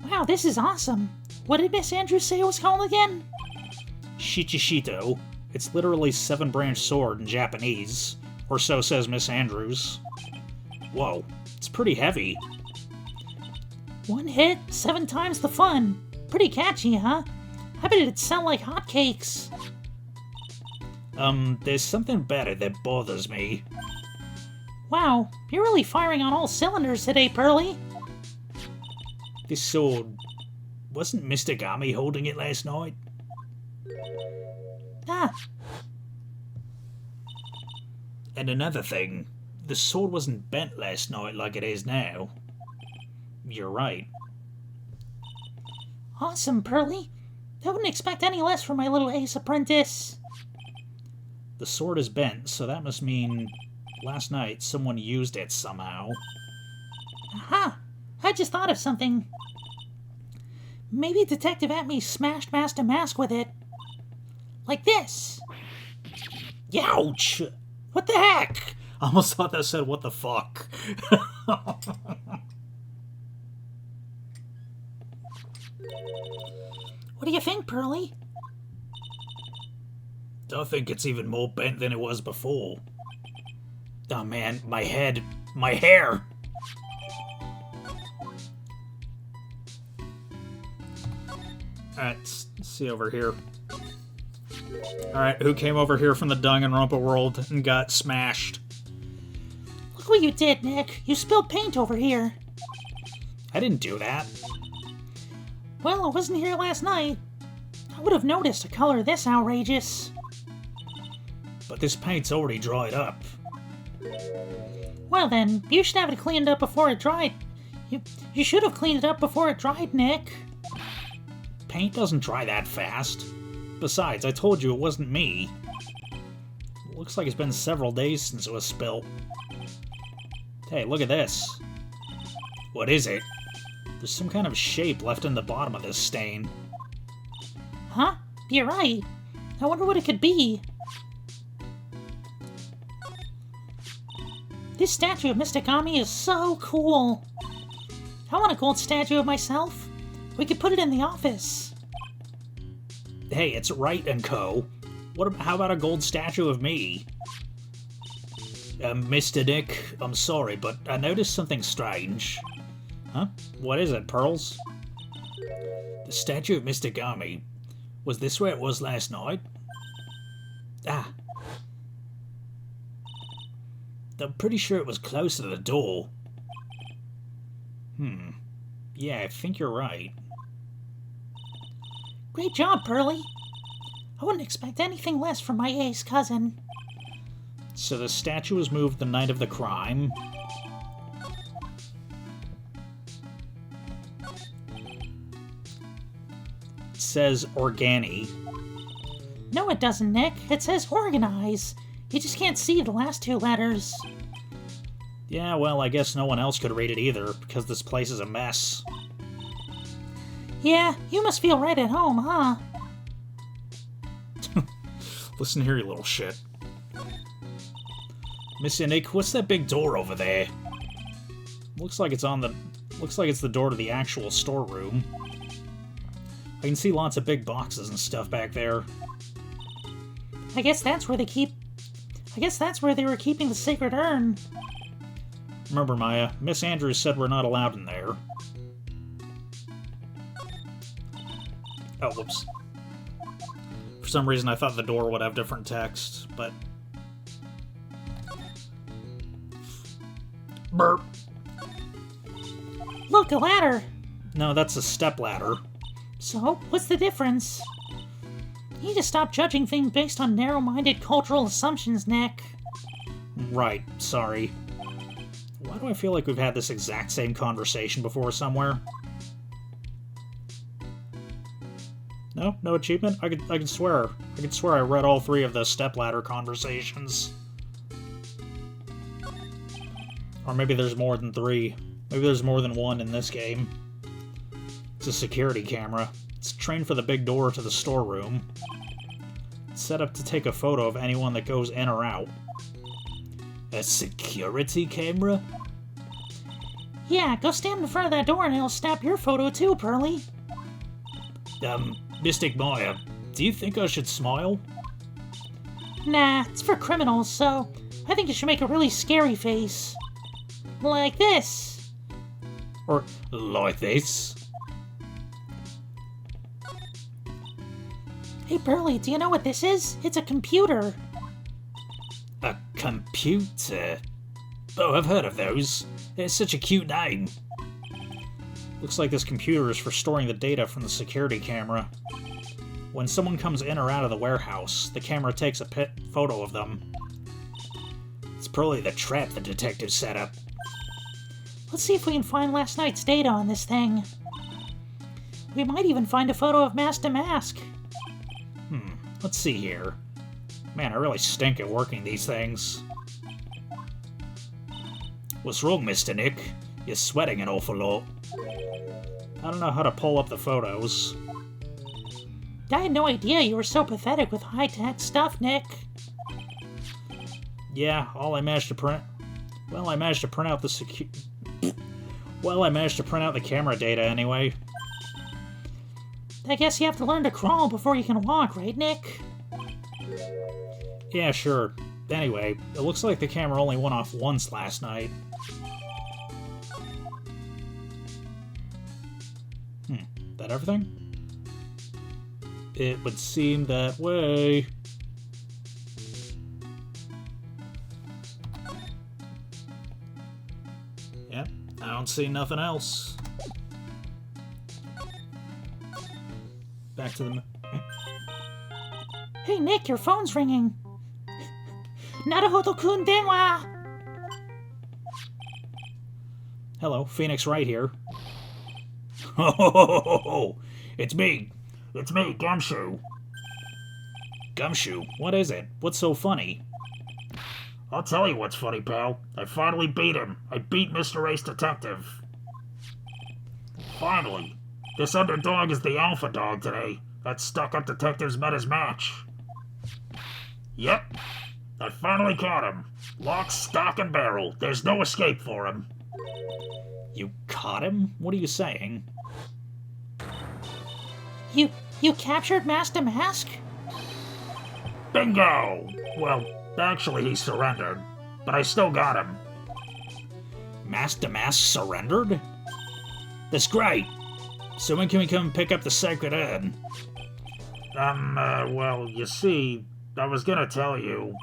[SPEAKER 2] Wow, this is awesome. What did Miss Andrews say it was called again?
[SPEAKER 1] Shichishito. It's literally 7-branch sword in Japanese, or so says Miss Andrews. Whoa, it's pretty heavy.
[SPEAKER 2] 1 hit, 7 times the fun. Pretty catchy, huh? I bet it'd sound like hotcakes.
[SPEAKER 1] There's something about it that bothers me.
[SPEAKER 2] Wow, you're really firing on all cylinders today, Pearly.
[SPEAKER 1] This sword... Wasn't Mr. Gami holding it last night?
[SPEAKER 2] Ah.
[SPEAKER 1] And another thing, the sword wasn't bent last night like it is now. You're right.
[SPEAKER 2] Awesome, Pearly. I wouldn't expect any less from my little ace apprentice.
[SPEAKER 1] The sword is bent, so that must mean last night someone used it somehow.
[SPEAKER 2] Aha! I just thought of something. Maybe Detective Atme smashed Master DeMasque with it. Like this.
[SPEAKER 1] Youch!
[SPEAKER 2] What the heck?
[SPEAKER 1] I almost thought that said, what the fuck?
[SPEAKER 2] What do you think, Pearly?
[SPEAKER 1] I think it's even more bent than it was before. Oh man, my head, my hair! Alright, let's see over here. Alright, who came over here from the Danganronpa world and got smashed?
[SPEAKER 2] Look what you did, Nick. You spilled paint over here.
[SPEAKER 1] I didn't do that.
[SPEAKER 2] Well, I wasn't here last night. I would have noticed a color this outrageous.
[SPEAKER 1] But this paint's already dried up.
[SPEAKER 2] Well then, you should have it cleaned up before it dried. You should have cleaned it up before it dried, Nick.
[SPEAKER 1] Paint doesn't dry that fast. Besides, I told you it wasn't me. Looks like it's been several days since it was spilt. Hey, look at this. What is it? There's some kind of shape left in the bottom of this stain.
[SPEAKER 2] Huh? You're right. I wonder what it could be. This statue of Mr. Kami is so cool. I want a gold statue of myself. We could put it in the office.
[SPEAKER 1] Hey, it's Wright and Co. How about a gold statue of me? Mr. Nick, I'm sorry, but I noticed something strange. Huh? What is it, Pearls? The statue of Mr. Gami. Was this where it was last night? Ah. I'm pretty sure it was close to the door. Yeah, I think you're right.
[SPEAKER 2] Great job, Pearly. I wouldn't expect anything less from my ace cousin.
[SPEAKER 1] So the statue was moved the night of the crime. It says Organi.
[SPEAKER 2] No, it doesn't, Nick. It says organize. You just can't see the last 2 letters.
[SPEAKER 1] Yeah, well, I guess no one else could read it either, because this place is a mess.
[SPEAKER 2] Yeah, you must feel right at home, huh?
[SPEAKER 1] Listen here, you little shit. Miss Nick, what's that big door over there? Looks like it's the door to the actual storeroom. I can see lots of big boxes and stuff back there.
[SPEAKER 2] I guess that's where they were keeping the sacred urn.
[SPEAKER 1] Remember, Maya, Miss Andrews said we're not allowed in there. Oh, whoops. For some reason, I thought the door would have different text, but... Burp.
[SPEAKER 2] Look, a ladder.
[SPEAKER 1] No, that's a step ladder.
[SPEAKER 2] So, what's the difference? You need to stop judging things based on narrow-minded cultural assumptions, Nick.
[SPEAKER 1] Right, sorry. Why do I feel like we've had this exact same conversation before somewhere? No? No achievement? I could swear. I could swear I read all 3 of the stepladder conversations. Or maybe there's more than 3. Maybe there's more than 1 in this game. It's a security camera. It's trained for the big door to the storeroom. It's set up to take a photo of anyone that goes in or out. A security camera?
[SPEAKER 2] Yeah, go stand in front of that door and it'll snap your photo too, Pearly.
[SPEAKER 1] Mystic Maya, Do you think I should smile?
[SPEAKER 2] Nah, it's for criminals, so I think you should make a really scary face. Like this.
[SPEAKER 1] Or like this?
[SPEAKER 2] Hey, Burley, do you know what this is? It's a computer.
[SPEAKER 1] A computer? Oh, I've heard of those. It's such a cute name. Looks like this computer is for storing the data from the security camera. When someone comes in or out of the warehouse, the camera takes a photo of them. It's probably the trap the detective set up.
[SPEAKER 2] Let's see if we can find last night's data on this thing. We might even find a photo of DeMasque.
[SPEAKER 1] Let's see here. Man, I really stink at working these things. What's wrong, Mr. Nick? You're sweating an awful lot. I don't know how to pull up the photos.
[SPEAKER 2] I had no idea you were so pathetic with high-tech stuff, Nick.
[SPEAKER 1] Yeah, all I managed to print... Well, I managed to print out the Well, I managed to print out the camera data anyway.
[SPEAKER 2] I guess you have to learn to crawl before you can walk, right, Nick?
[SPEAKER 1] Yeah, sure. Anyway, it looks like the camera only went off once last night. That everything? It would seem that way. Yep, I don't see nothing else. Back to the...
[SPEAKER 2] Hey, Nick, your phone's ringing. Naruhodo-kun denwa!
[SPEAKER 1] Hello, Phoenix Wright here. Oh, it's me. It's me, Gumshoe. Gumshoe? What is it? What's so funny? I'll tell you what's funny, pal. I finally beat him. I beat Mr. Ace Detective. Finally. This underdog is the alpha dog today. That stuck-up detective's met his match. Yep. I finally caught him. Lock, stock, and barrel. There's no escape for him. You caught him? What are you saying?
[SPEAKER 2] You captured DeMasque?
[SPEAKER 1] Bingo! Well, actually he surrendered, but I still got him. DeMasque surrendered? That's great! So when can we come pick up the sacred urn? Well, you see, I was gonna tell you.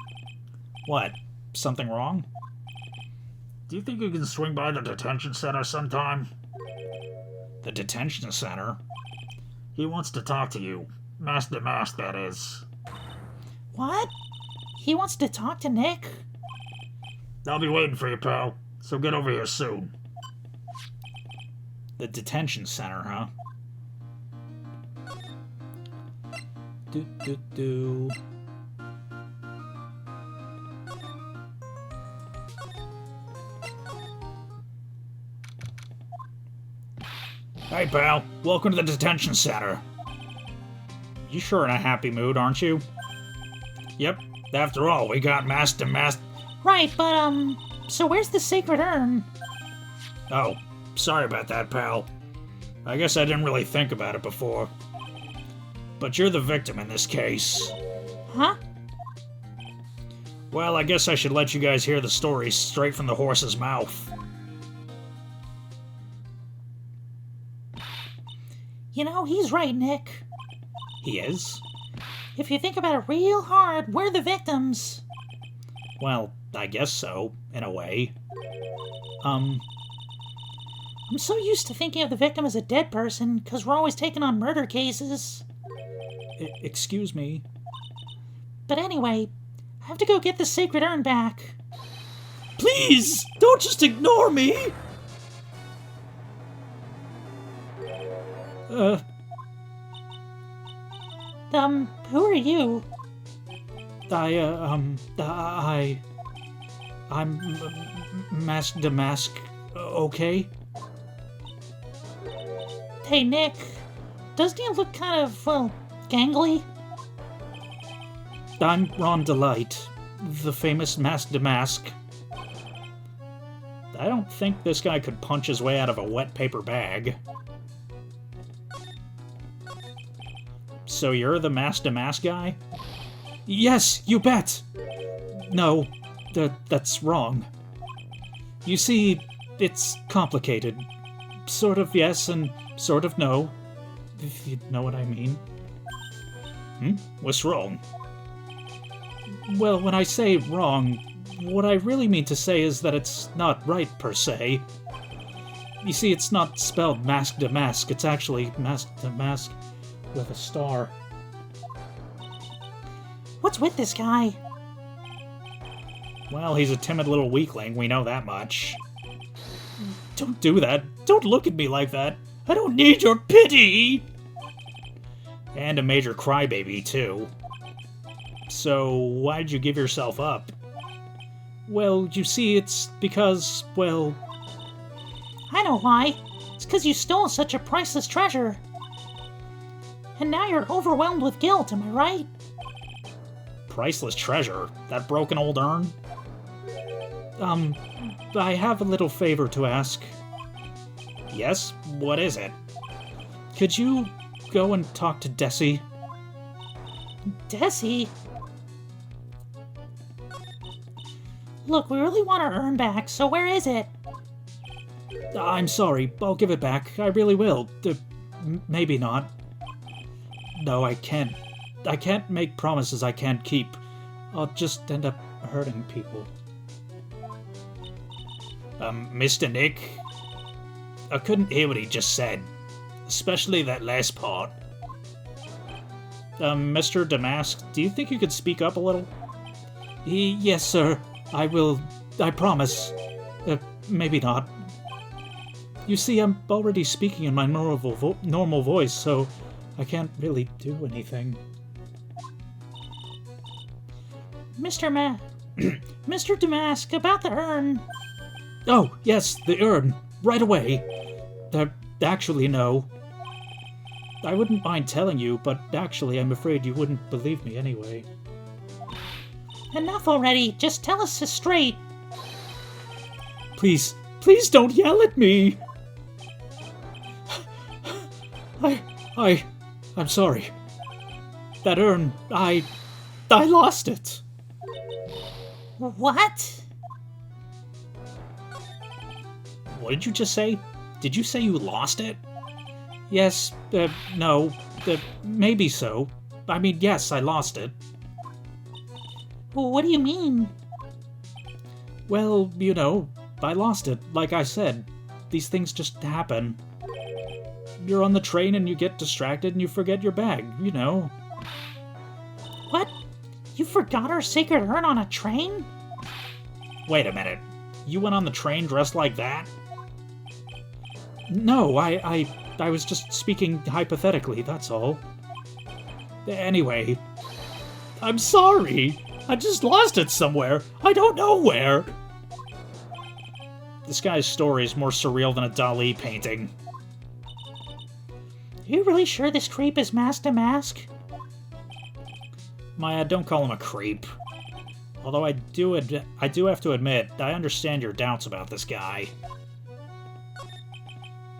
[SPEAKER 1] What? Something wrong? Do you think you can swing by the detention center sometime? The detention center? He wants to talk to you. Master DeMasque, that is.
[SPEAKER 2] What? He wants to talk to Nick?
[SPEAKER 1] I'll be waiting for you, pal. So get over here soon. The detention center, huh? Do. Hey, pal. Welcome to the detention center. You sure in a happy mood, aren't you? Yep. After all, we got Master DeMasque.
[SPEAKER 2] Right, but, so where's the sacred urn?
[SPEAKER 1] Oh, sorry about that, pal. I guess I didn't really think about it before. But you're the victim in this case.
[SPEAKER 2] Huh?
[SPEAKER 1] Well, I guess I should let you guys hear the story straight from the horse's mouth.
[SPEAKER 2] You know, he's right, Nick.
[SPEAKER 1] He is?
[SPEAKER 2] If you think about it real hard, we're the victims.
[SPEAKER 1] Well, I guess so, in a way.
[SPEAKER 2] I'm so used to thinking of the victim as a dead person, because we're always taking on murder cases.
[SPEAKER 1] Excuse me?
[SPEAKER 2] But anyway, I have to go get the sacred urn back.
[SPEAKER 1] Please, don't just ignore me!
[SPEAKER 2] Who are you?
[SPEAKER 1] I'm Master DeMasque, okay?
[SPEAKER 2] Hey, Nick. Doesn't he look kind of, well, gangly?
[SPEAKER 1] I'm Ron Delight, the famous Master DeMasque. I don't think this guy could punch his way out of a wet paper bag. So you're the DeMasque guy? Yes, you bet! No, that's wrong. You see, it's complicated. Sort of yes and sort of no, if you know what I mean. What's wrong? Well, when I say wrong, what I really mean to say is that it's not right, per se. You see, it's not spelled Mask DeMasque, it's actually Mask DeMasque with a star.
[SPEAKER 2] What's with this guy?
[SPEAKER 1] Well, he's a timid little weakling, we know that much. Don't do that. Don't look at me like that. I don't need your pity! And a major crybaby, too. So, why'd you give yourself up? Well, you see, it's because, well...
[SPEAKER 2] I know why. It's because you stole such a priceless treasure. And now you're overwhelmed with guilt, am I right?
[SPEAKER 1] Priceless treasure? That broken old urn? I have a little favor to ask. Yes? What is it? Could you go and talk to Desi?
[SPEAKER 2] Desi? Look, we really want our urn back, so where is it?
[SPEAKER 1] I'm sorry, I'll give it back. I really will. Maybe not. No, I can't. I can't make promises I can't keep. I'll just end up hurting people. Mr. Nick? I couldn't hear what he just said. Especially that last part. Mr. DeMasque, do you think you could speak up a little? Yes, sir. I will. I promise. Maybe not. You see, I'm already speaking in my normal voice, so I can't really do anything.
[SPEAKER 2] Mr. DeMasque, about the urn.
[SPEAKER 1] Oh, yes, the urn. Right away. Actually, no. I wouldn't mind telling you, but actually, I'm afraid you wouldn't believe me anyway.
[SPEAKER 2] Enough already. Just tell us straight.
[SPEAKER 1] Please don't yell at me. I'm sorry. That urn, I lost it.
[SPEAKER 2] What?
[SPEAKER 1] What did you just say? Did you say you lost it? Yes, no, maybe so. I mean, yes, I lost it.
[SPEAKER 2] What do you mean?
[SPEAKER 1] Well, you know, I lost it, like I said. These things just happen. You're on the train and you get distracted and you forget your bag, you know.
[SPEAKER 2] What? You forgot our sacred urn on a train?
[SPEAKER 1] Wait a minute. You went on the train dressed like that? No, I was just speaking hypothetically, that's all. Anyway, I'm sorry. I just lost it somewhere. I don't know where. This guy's story is more surreal than a Dali painting.
[SPEAKER 2] Are you really sure this creep is Mask DeMasque?
[SPEAKER 1] Maya, don't call him a creep. Although I do have to admit, I understand your doubts about this guy.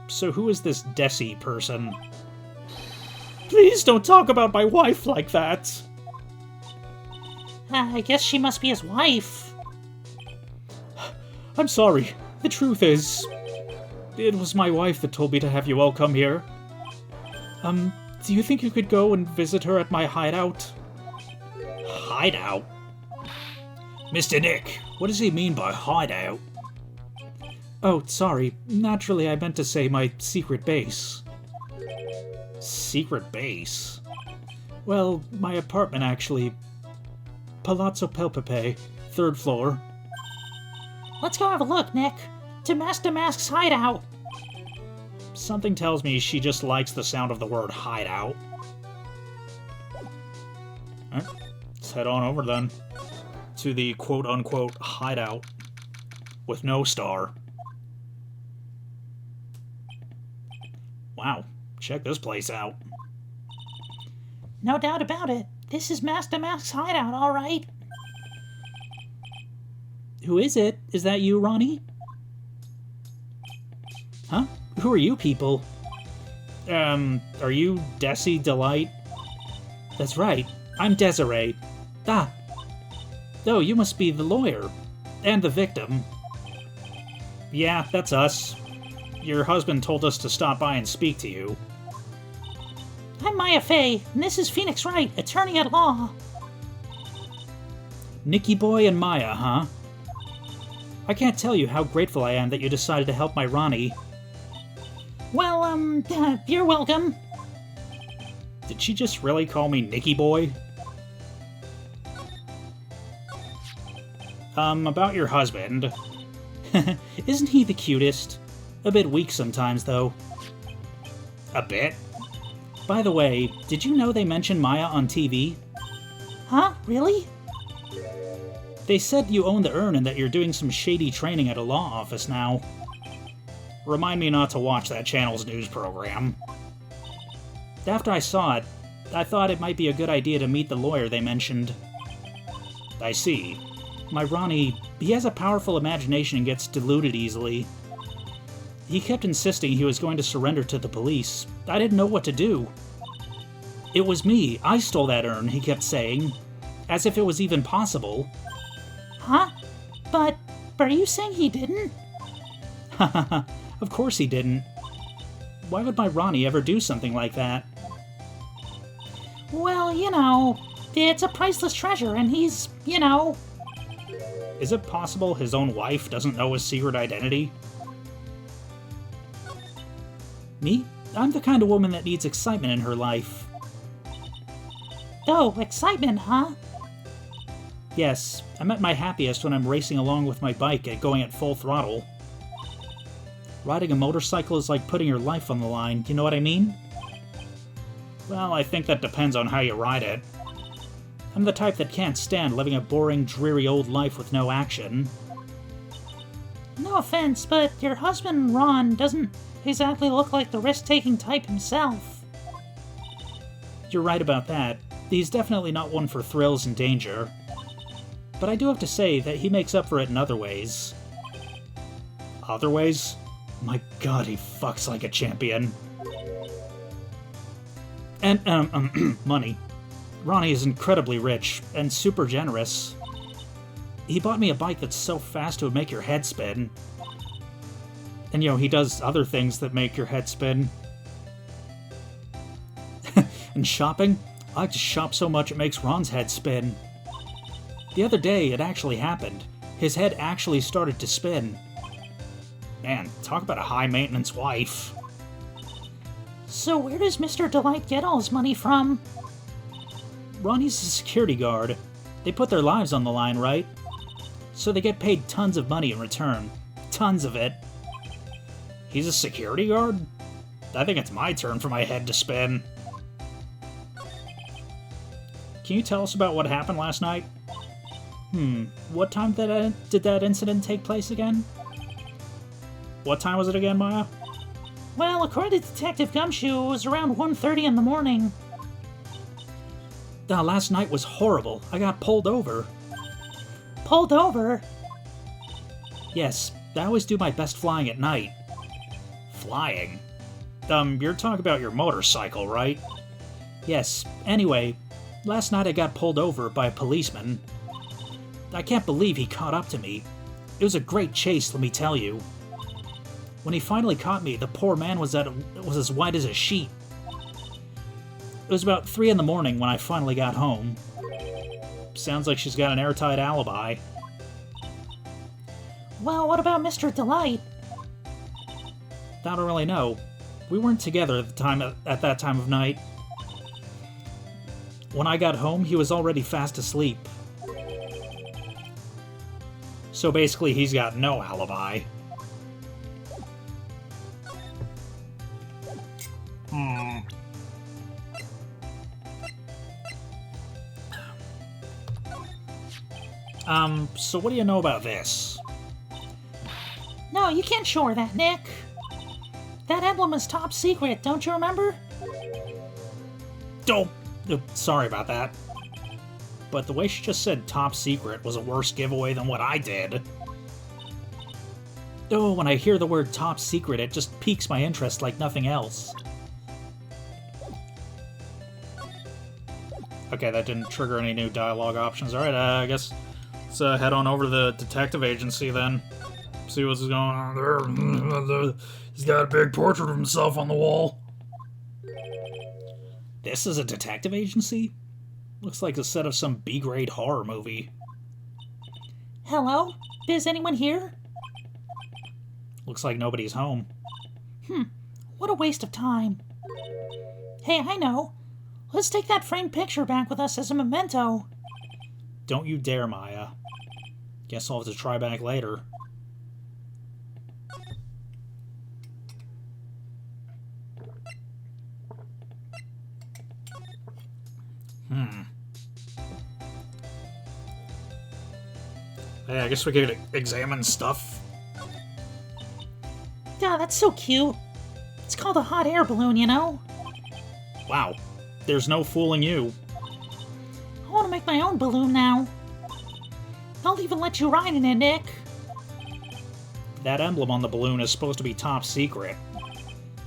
[SPEAKER 1] So who is this Desi person? Please don't talk about my wife like that!
[SPEAKER 2] I guess she must be his wife.
[SPEAKER 1] I'm sorry. The truth is, it was my wife that told me to have you all come here. Do you think you could go and visit her at my hideout? Hideout? Mr. Nick, what does he mean by hideout? Oh, sorry. Naturally, I meant to say my secret base. Secret base? Well, my apartment, actually. Palazzo Pelpape, 3rd floor.
[SPEAKER 2] Let's go have a look, Nick. To DeMasque's hideout.
[SPEAKER 1] Something tells me she just likes the sound of the word hideout. Alright, let's head on over then. To the quote-unquote hideout. With no star. Wow, check this place out.
[SPEAKER 2] No doubt about it. This is DeMasque's hideout, all right.
[SPEAKER 1] Who is it? Is that you, Ronnie? Huh? Who are you people? Are you Desi Delight?
[SPEAKER 3] That's right. I'm Desiree. Ah. Oh, you must be the lawyer. And the victim.
[SPEAKER 1] Yeah, that's us. Your husband told us to stop by and speak to you.
[SPEAKER 2] I'm Maya Fey, and this is Phoenix Wright, attorney at law.
[SPEAKER 3] Nicky Boy and Maya, huh? I can't tell you how grateful I am that you decided to help my Ronnie.
[SPEAKER 2] Well, you're welcome.
[SPEAKER 1] Did she just really call me Nicky Boy? About your husband.
[SPEAKER 3] Isn't he the cutest? A bit weak sometimes, though.
[SPEAKER 1] A bit?
[SPEAKER 3] By the way, did you know they mentioned Maya on TV?
[SPEAKER 2] Huh? Really?
[SPEAKER 3] They said you own the urn and that you're doing some shady training at a law office now.
[SPEAKER 1] Remind me not to watch that channel's news program.
[SPEAKER 3] After I saw it, I thought it might be a good idea to meet the lawyer they mentioned.
[SPEAKER 1] I see.
[SPEAKER 3] My Ronnie, he has a powerful imagination and gets deluded easily. He kept insisting he was going to surrender to the police. I didn't know what to do. It was me. I stole that urn, he kept saying. As if it was even possible.
[SPEAKER 2] Huh? But are you saying he didn't?
[SPEAKER 3] Hahaha, of course he didn't. Why would my Ronnie ever do something like that?
[SPEAKER 2] Well, it's a priceless treasure, and he's,
[SPEAKER 1] Is it possible his own wife doesn't know his secret identity?
[SPEAKER 3] Me? I'm the kind of woman that needs excitement in her life.
[SPEAKER 2] Oh, excitement, huh?
[SPEAKER 3] Yes, I'm at my happiest when I'm racing along with my bike and going at full throttle. Riding a motorcycle is like putting your life on the line, you know what I mean?
[SPEAKER 1] Well, I think that depends on how you ride it.
[SPEAKER 3] I'm the type that can't stand living a boring, dreary old life with no action.
[SPEAKER 2] No offense, but your husband, Ron, doesn't exactly look like the risk-taking type himself.
[SPEAKER 3] You're right about that. He's definitely not one for thrills and danger. But I do have to say that he makes up for it in other ways.
[SPEAKER 1] Other ways? My god, he fucks like a champion.
[SPEAKER 3] And, money. Ronnie is incredibly rich, and super generous. He bought me a bike that's so fast it would make your head spin.
[SPEAKER 1] And, he does other things that make your head spin.
[SPEAKER 3] And shopping? I like to shop so much it makes Ron's head spin. The other day, it actually happened. His head actually started to spin.
[SPEAKER 1] Man, talk about a high-maintenance wife.
[SPEAKER 2] So where does Mr. Delight get all his money from?
[SPEAKER 3] Ronnie's a security guard. They put their lives on the line, right? So they get paid tons of money in return. Tons of it.
[SPEAKER 1] He's a security guard? I think it's my turn for my head to spin. Can you tell us about what happened last night?
[SPEAKER 3] What time did that incident take place again?
[SPEAKER 1] What time was it again, Maya?
[SPEAKER 2] Well, according to Detective Gumshoe, it was around 1:30 in the morning.
[SPEAKER 3] Last night was horrible. I got pulled over.
[SPEAKER 2] Pulled over?
[SPEAKER 3] Yes, I always do my best flying at night.
[SPEAKER 1] Flying? You're talking about your motorcycle, right?
[SPEAKER 3] Yes, anyway, last night I got pulled over by a policeman. I can't believe he caught up to me. It was a great chase, let me tell you. When he finally caught me, the poor man was as white as a sheet. It was about 3 in the morning when I finally got home.
[SPEAKER 1] Sounds like she's got an airtight alibi.
[SPEAKER 2] Well, what about Mr. Delight?
[SPEAKER 3] I don't really know. We weren't together at that time of night. When I got home, he was already fast asleep.
[SPEAKER 1] So basically, he's got no alibi. So what do you know about this?
[SPEAKER 2] No, you can't show her that, Nick. That emblem is top secret, don't you remember?
[SPEAKER 1] Oh, sorry about that. But the way she just said top secret was a worse giveaway than what I did.
[SPEAKER 3] Oh, when I hear the word top secret, it just piques my interest like nothing else.
[SPEAKER 1] Okay, that didn't trigger any new dialogue options. Alright, I guess let's head on over to the detective agency then. See what's going on there. He's got a big portrait of himself on the wall.
[SPEAKER 3] This is a detective agency? Looks like the set of some B-grade horror movie.
[SPEAKER 2] Hello? Is anyone here?
[SPEAKER 3] Looks like nobody's home.
[SPEAKER 2] What a waste of time. Hey, I know. Let's take that framed picture back with us as a memento.
[SPEAKER 3] Don't you dare, Maya. Guess I'll have to try back later.
[SPEAKER 1] Hey, I guess we could examine stuff.
[SPEAKER 2] Yeah, that's so cute. It's called a hot air balloon, you know?
[SPEAKER 3] Wow, there's no fooling you.
[SPEAKER 2] I want to make my own balloon now. I'll even let you ride in it, Nick.
[SPEAKER 3] That emblem on the balloon is supposed to be top secret.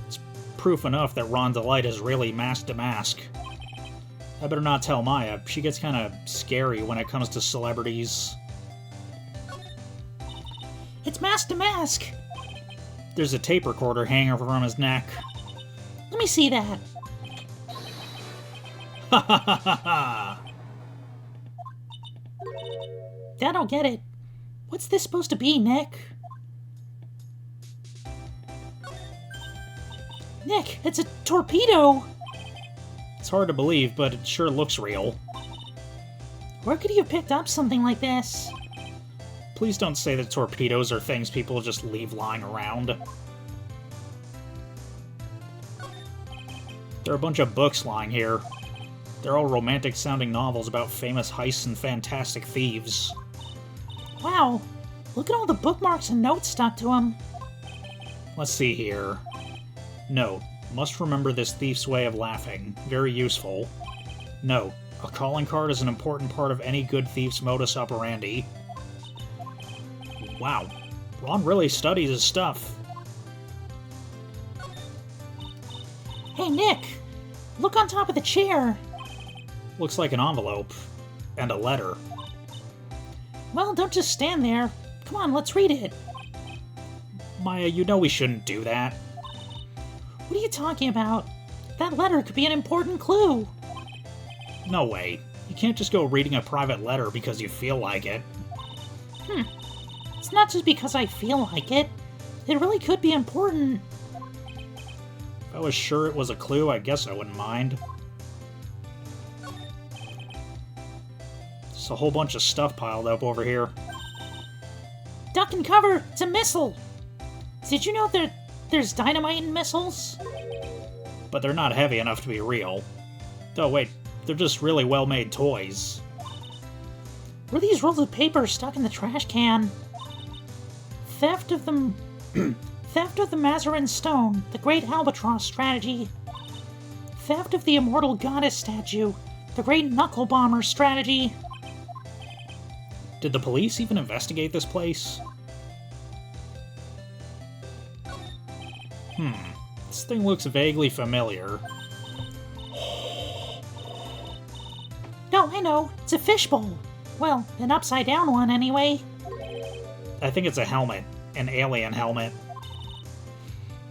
[SPEAKER 3] It's proof enough that Ron Delight is really DeMasque. I better not tell Maya. She gets kind of scary when it comes to celebrities.
[SPEAKER 2] It's DeMasque.
[SPEAKER 3] There's a tape recorder hanging from his neck.
[SPEAKER 2] Let me see that.
[SPEAKER 3] Ha ha ha ha ha!
[SPEAKER 2] I don't get it. What's this supposed to be, Nick? Nick, it's a torpedo!
[SPEAKER 3] It's hard to believe, but it sure looks real.
[SPEAKER 2] Where could he have picked up something like this?
[SPEAKER 3] Please don't say that torpedoes are things people just leave lying around. There are a bunch of books lying here. They're all romantic-sounding novels about famous heists and fantastic thieves.
[SPEAKER 2] Wow, look at all the bookmarks and notes stuck to them.
[SPEAKER 3] Let's see here. Note, must remember this thief's way of laughing. Very useful. Note, a calling card is an important part of any good thief's modus operandi. Wow, Ron really studies his stuff.
[SPEAKER 2] Hey, Nick! Look on top of the chair!
[SPEAKER 3] Looks like an envelope. And a letter.
[SPEAKER 2] Well, don't just stand there. Come on, let's read it.
[SPEAKER 3] Maya, you know we shouldn't do that.
[SPEAKER 2] What are you talking about? That letter could be an important clue.
[SPEAKER 3] No way. You can't just go reading a private letter because you feel like it.
[SPEAKER 2] It's not just because I feel like it. It really could be important.
[SPEAKER 3] If I was sure it was a clue, I guess I wouldn't mind. Just a whole bunch of stuff piled up over here.
[SPEAKER 2] Duck and cover! It's a missile! Did you know that there's dynamite in missiles?
[SPEAKER 3] But they're not heavy enough to be real. Oh wait, they're just really well-made toys.
[SPEAKER 2] Were these rolls of paper stuck in the trash can? Theft of the Mazarin Stone, the Great Albatross strategy. Theft of the Immortal Goddess statue, the Great Knuckle Bomber strategy.
[SPEAKER 3] Did the police even investigate this place? This thing looks vaguely familiar.
[SPEAKER 2] No, I know. It's a fishbowl. Well, an upside-down one, anyway.
[SPEAKER 3] I think it's a helmet. An alien helmet.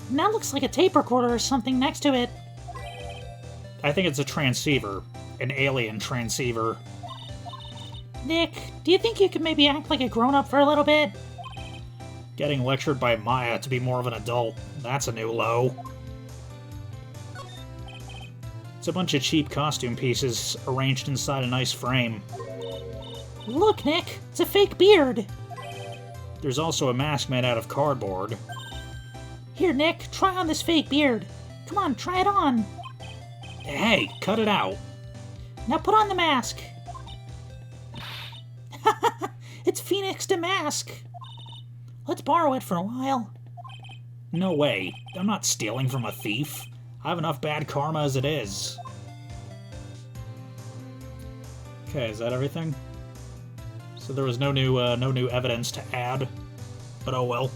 [SPEAKER 2] And that looks like a tape recorder or something next to it.
[SPEAKER 3] I think it's a transceiver. An alien transceiver.
[SPEAKER 2] Nick, do you think you could maybe act like a grown-up for a little bit?
[SPEAKER 3] Getting lectured by Maya to be more of an adult. That's a new low. It's a bunch of cheap costume pieces arranged inside a nice frame.
[SPEAKER 2] Look, Nick, it's a fake beard.
[SPEAKER 3] There's also a mask made out of cardboard.
[SPEAKER 2] Here, Nick, try on this fake beard. Come on, try it on.
[SPEAKER 3] Hey, cut it out.
[SPEAKER 2] Now put on the mask. It's Phoenix DeMasque. Let's borrow it for a while.
[SPEAKER 3] No way. I'm not stealing from a thief. I have enough bad karma as it is. Okay, is that everything? So there was no new evidence to add. But oh well.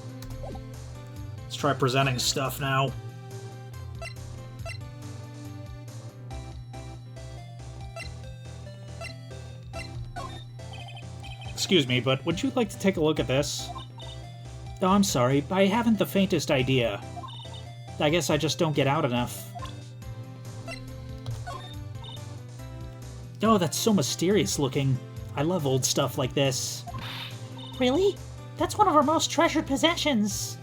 [SPEAKER 3] Let's try presenting stuff now.
[SPEAKER 1] Excuse me, but would you like to take a look at this?
[SPEAKER 3] Oh, I'm sorry, I haven't the faintest idea. I guess I just don't get out enough. Oh, that's so mysterious looking. I love old stuff like this.
[SPEAKER 2] Really? That's one of our most treasured possessions.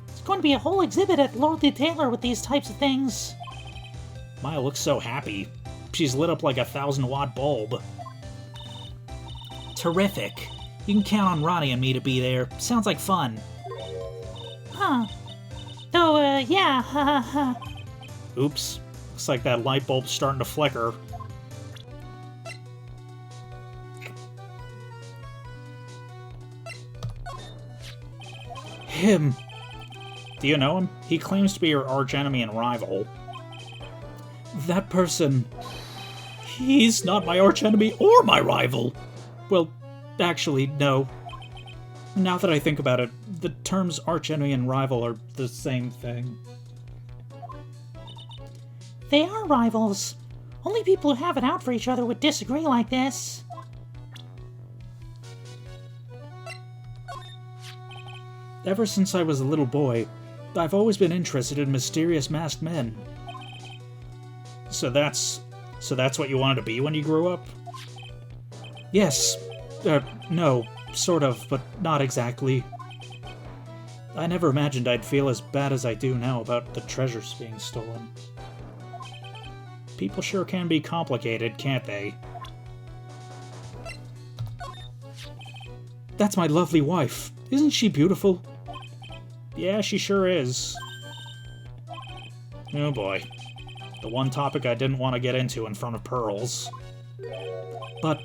[SPEAKER 2] There's going to be a whole exhibit at Lord the Tailor with these types of things.
[SPEAKER 1] Maya looks so happy. She's lit up like a 1,000-watt bulb.
[SPEAKER 3] Terrific. You can count on Ronnie and me to be there. Sounds like fun.
[SPEAKER 2] Huh. Though, yeah, ha ha ha.
[SPEAKER 1] Oops. Looks like that light bulb's starting to flicker.
[SPEAKER 3] Him.
[SPEAKER 1] Do you know him? He claims to be your archenemy and rival.
[SPEAKER 3] That person. He's not my archenemy or my rival. Well, actually, no. Now that I think about it, the terms archenemy and rival are the same thing.
[SPEAKER 2] They are rivals. Only people who have it out for each other would disagree like this.
[SPEAKER 3] Ever since I was a little boy, I've always been interested in mysterious masked men.
[SPEAKER 1] So that's what you wanted to be when you grew up?
[SPEAKER 3] Yes. No, sort of, but not exactly. I never imagined I'd feel as bad as I do now about the treasures being stolen.
[SPEAKER 1] People sure can be complicated, can't they?
[SPEAKER 3] That's my lovely wife. Isn't she beautiful?
[SPEAKER 1] Yeah, she sure is. Oh boy. The one topic I didn't want to get into in front of Pearls.
[SPEAKER 3] But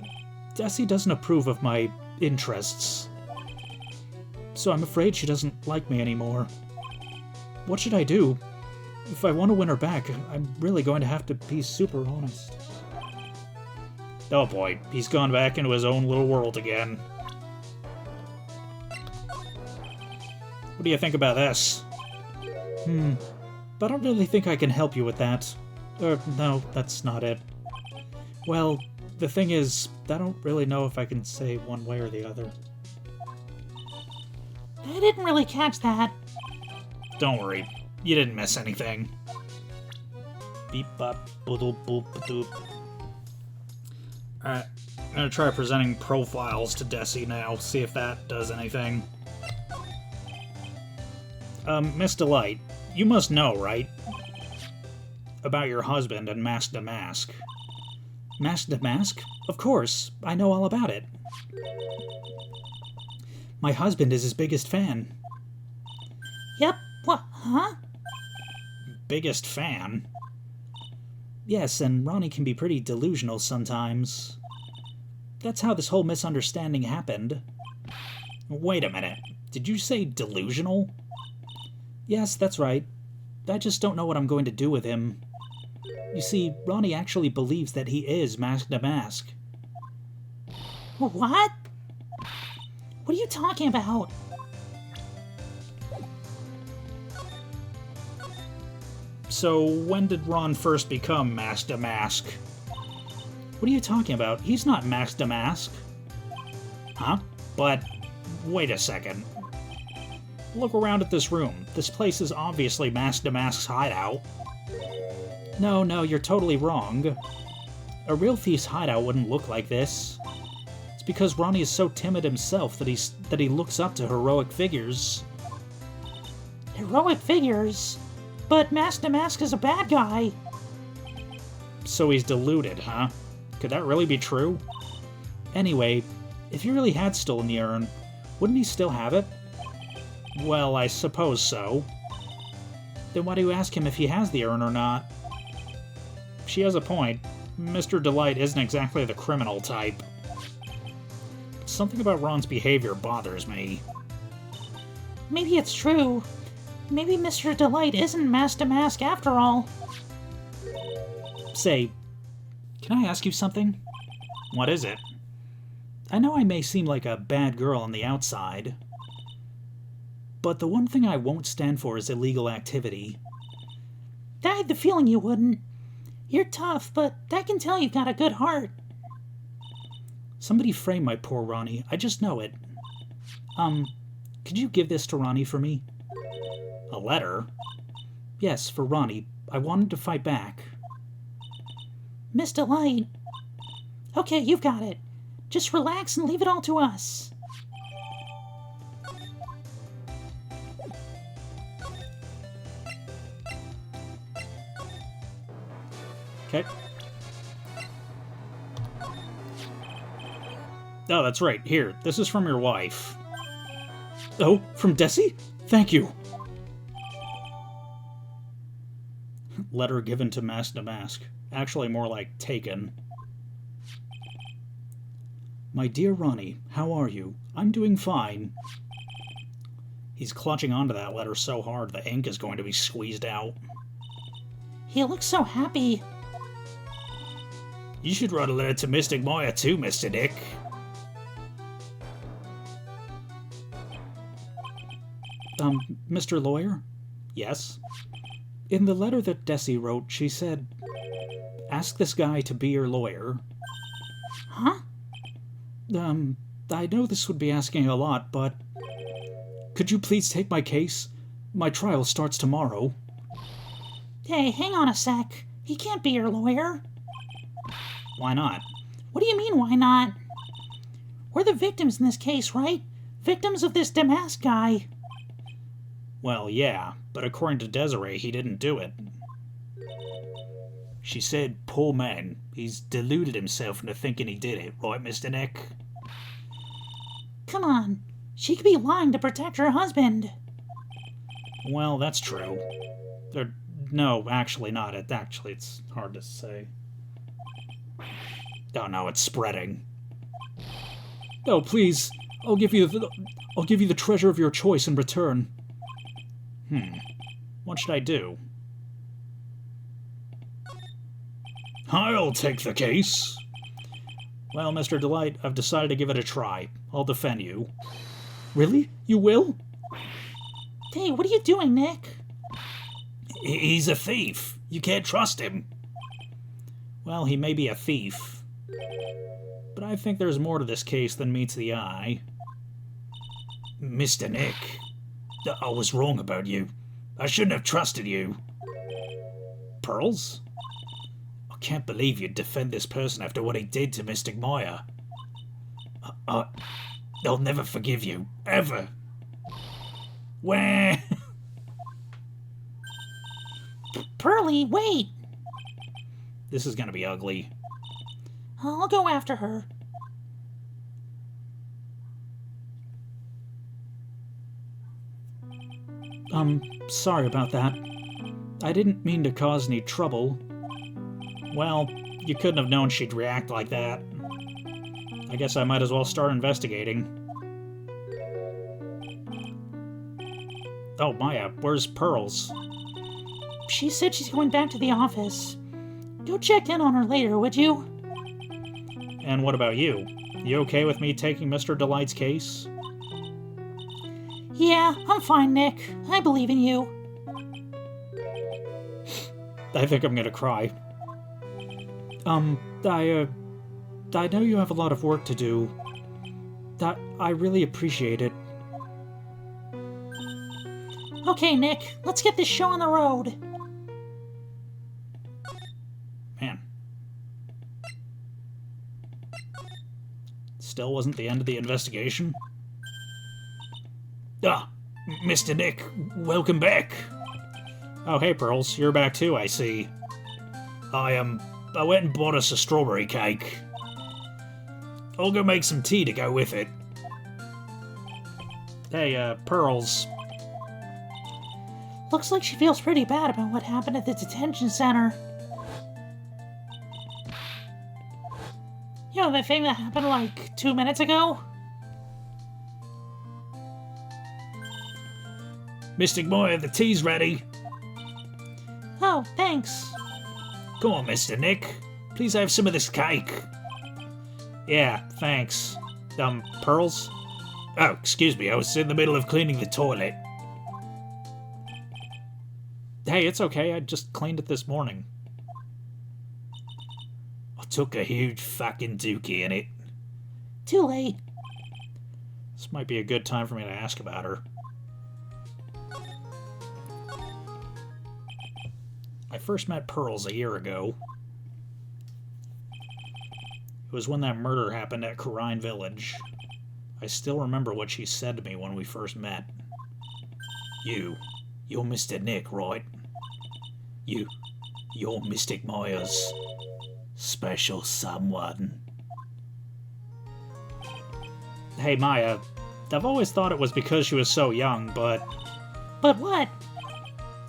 [SPEAKER 3] Desi doesn't approve of my interests. So I'm afraid she doesn't like me anymore. What should I do? If I want to win her back, I'm really going to have to be super honest.
[SPEAKER 1] Oh boy, he's gone back into his own little world again. What do you think about this?
[SPEAKER 3] But I don't really think I can help you with that. No, that's not it. Well, the thing is, I don't really know if I can say one way or the other.
[SPEAKER 2] I didn't really catch that.
[SPEAKER 1] Don't worry, you didn't miss anything. Beep bop boodle boop doop. Alright, I'm gonna try presenting profiles to Desi now, see if that does anything. Miss Delight, you must know, right? About your husband and Mask DeMasque.
[SPEAKER 3] Mask DeMasque? Of course, I know all about it. My husband is his biggest fan.
[SPEAKER 2] Yep. What? Huh?
[SPEAKER 1] Biggest fan?
[SPEAKER 3] Yes, and Ronnie can be pretty delusional sometimes. That's how this whole misunderstanding happened.
[SPEAKER 1] Wait a minute. Did you say delusional?
[SPEAKER 3] Yes, that's right. I just don't know what I'm going to do with him. You see, Ronnie actually believes that he is Mask DeMasque.
[SPEAKER 2] What? What are you talking about?
[SPEAKER 1] So, when did Ron first become Mask DeMasque?
[SPEAKER 3] What are you talking about? He's not Mask DeMasque.
[SPEAKER 1] Huh? But, wait a second. Look around at this room. This place is obviously Mask DeMasque's hideout.
[SPEAKER 3] No, you're totally wrong. A real thief's hideout wouldn't look like this. It's because Ronnie is so timid himself that he looks up to heroic figures.
[SPEAKER 2] Heroic figures? But Mask DeMasque is a bad guy.
[SPEAKER 1] So he's deluded, huh? Could that really be true?
[SPEAKER 3] Anyway, if he really had stolen the urn, wouldn't he still have it?
[SPEAKER 1] Well, I suppose so.
[SPEAKER 3] Then why do you ask him if he has the urn or not?
[SPEAKER 1] She has a point. Mr. Delight isn't exactly the criminal type. Something about Ron's behavior bothers me.
[SPEAKER 2] Maybe it's true. Maybe Mr. Delight isn't Mask DeMasque after all.
[SPEAKER 3] Say, can I ask you something?
[SPEAKER 1] What is it?
[SPEAKER 3] I know I may seem like a bad girl on the outside, but the one thing I won't stand for is illegal activity.
[SPEAKER 2] I had the feeling you wouldn't. You're tough, but I can tell you've got a good heart.
[SPEAKER 3] Somebody frame my poor Ronnie. I just know it. Could you give this to Ronnie for me?
[SPEAKER 1] A letter?
[SPEAKER 3] Yes, for Ronnie. I wanted to fight back.
[SPEAKER 2] Miss Delight. Okay, you've got it. Just relax and leave it all to us.
[SPEAKER 3] Okay. Oh, that's right. Here, this is from your wife. Oh, from Desi? Thank you. Letter given to DeMasque. Actually, more like taken. My dear Ronnie, how are you? I'm doing fine. He's clutching onto that letter so hard the ink is going to be squeezed out.
[SPEAKER 2] He looks so happy.
[SPEAKER 1] You should write a letter to Mystic Maya too, Mr. Nick.
[SPEAKER 3] Mr. Lawyer? Yes? In the letter that Desi wrote, she said, ask this guy to be your lawyer.
[SPEAKER 2] Huh?
[SPEAKER 3] I know this would be asking a lot, but could you please take my case? My trial starts tomorrow.
[SPEAKER 2] Hey, hang on a sec. He can't be your lawyer.
[SPEAKER 3] Why not?
[SPEAKER 2] What do you mean, why not? We're the victims in this case, right? Victims of this DeMasque guy.
[SPEAKER 3] Well, yeah, but according to Desiree, he didn't do it.
[SPEAKER 1] She said, poor man, he's deluded himself into thinking he did it, right, Mr. Nick?
[SPEAKER 2] Come on. She could be lying to protect her husband.
[SPEAKER 3] Well, that's true. No, actually not. Actually, it's hard to say.
[SPEAKER 1] Oh no, it's spreading.
[SPEAKER 3] Oh, please. I'll give you the treasure of your choice in return.
[SPEAKER 1] What should I do? I'll take the case.
[SPEAKER 3] Well, Mr. Delight, I've decided to give it a try. I'll defend you. Really? You will?
[SPEAKER 2] Hey, what are you doing, Nick?
[SPEAKER 1] He's a thief. You can't trust him.
[SPEAKER 3] Well, he may be a thief. But I think there's more to this case than meets the eye.
[SPEAKER 1] Mr. Nick, I was wrong about you. I shouldn't have trusted you.
[SPEAKER 3] Pearls?
[SPEAKER 1] I can't believe you'd defend this person after what he did to Mystic Maya. I'll never forgive you. Ever. Where?
[SPEAKER 2] Pearlie, wait!
[SPEAKER 3] This is gonna be ugly.
[SPEAKER 2] I'll go after her.
[SPEAKER 3] Sorry about that. I didn't mean to cause any trouble.
[SPEAKER 1] Well, you couldn't have known she'd react like that.
[SPEAKER 3] I guess I might as well start investigating. Oh, Maya, where's Pearls?
[SPEAKER 2] She said she's going back to the office. Go check in on her later, would you?
[SPEAKER 3] And what about you? You okay with me taking Mr. Delight's case?
[SPEAKER 2] Yeah, I'm fine, Nick. I believe in you.
[SPEAKER 3] I think I'm gonna cry. I know you have a lot of work to do. I really appreciate it.
[SPEAKER 2] Okay, Nick, let's get this show on the road.
[SPEAKER 3] Man. Still wasn't the end of the investigation?
[SPEAKER 1] Mr. Nick, welcome back.
[SPEAKER 3] Oh, hey, Pearls, you're back too, I see.
[SPEAKER 1] I went and bought us a strawberry cake. I'll go make some tea to go with it.
[SPEAKER 3] Hey, Pearls.
[SPEAKER 2] Looks like she feels pretty bad about what happened at the detention center. You know that thing that happened like 2 minutes ago?
[SPEAKER 1] Mystic Maya, the tea's ready.
[SPEAKER 2] Oh, thanks.
[SPEAKER 1] Come on, Mr. Nick. Please have some of this cake.
[SPEAKER 3] Yeah, thanks. Pearls?
[SPEAKER 1] Oh, excuse me, I was in the middle of cleaning the toilet.
[SPEAKER 3] Hey, it's okay, I just cleaned it this morning.
[SPEAKER 1] I took a huge fucking dookie in it.
[SPEAKER 2] Too late.
[SPEAKER 1] This might be a good time for me to ask about her. I first met Pearls a year ago. It was when that murder happened at Karine Village. I still remember what she said to me when we first met. You're Mr. Nick, right? You're Mystic Maya's special someone. Hey, Maya, I've always thought it was because she was so young, but...
[SPEAKER 2] But what?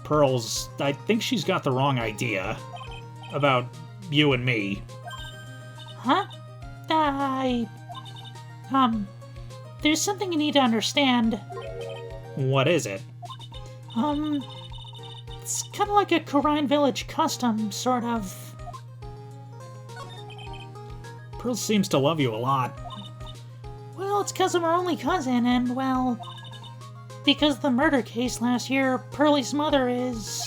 [SPEAKER 1] Pearls, I think she's got the wrong idea about you and me.
[SPEAKER 2] Huh? There's something you need to understand.
[SPEAKER 1] What is it?
[SPEAKER 2] It's kind of like a Karine Village custom, sort of.
[SPEAKER 1] Pearls seems to love you a lot.
[SPEAKER 2] Well, it's because I'm her only cousin, and, well... Because of the murder case last year, Pearlie's mother is...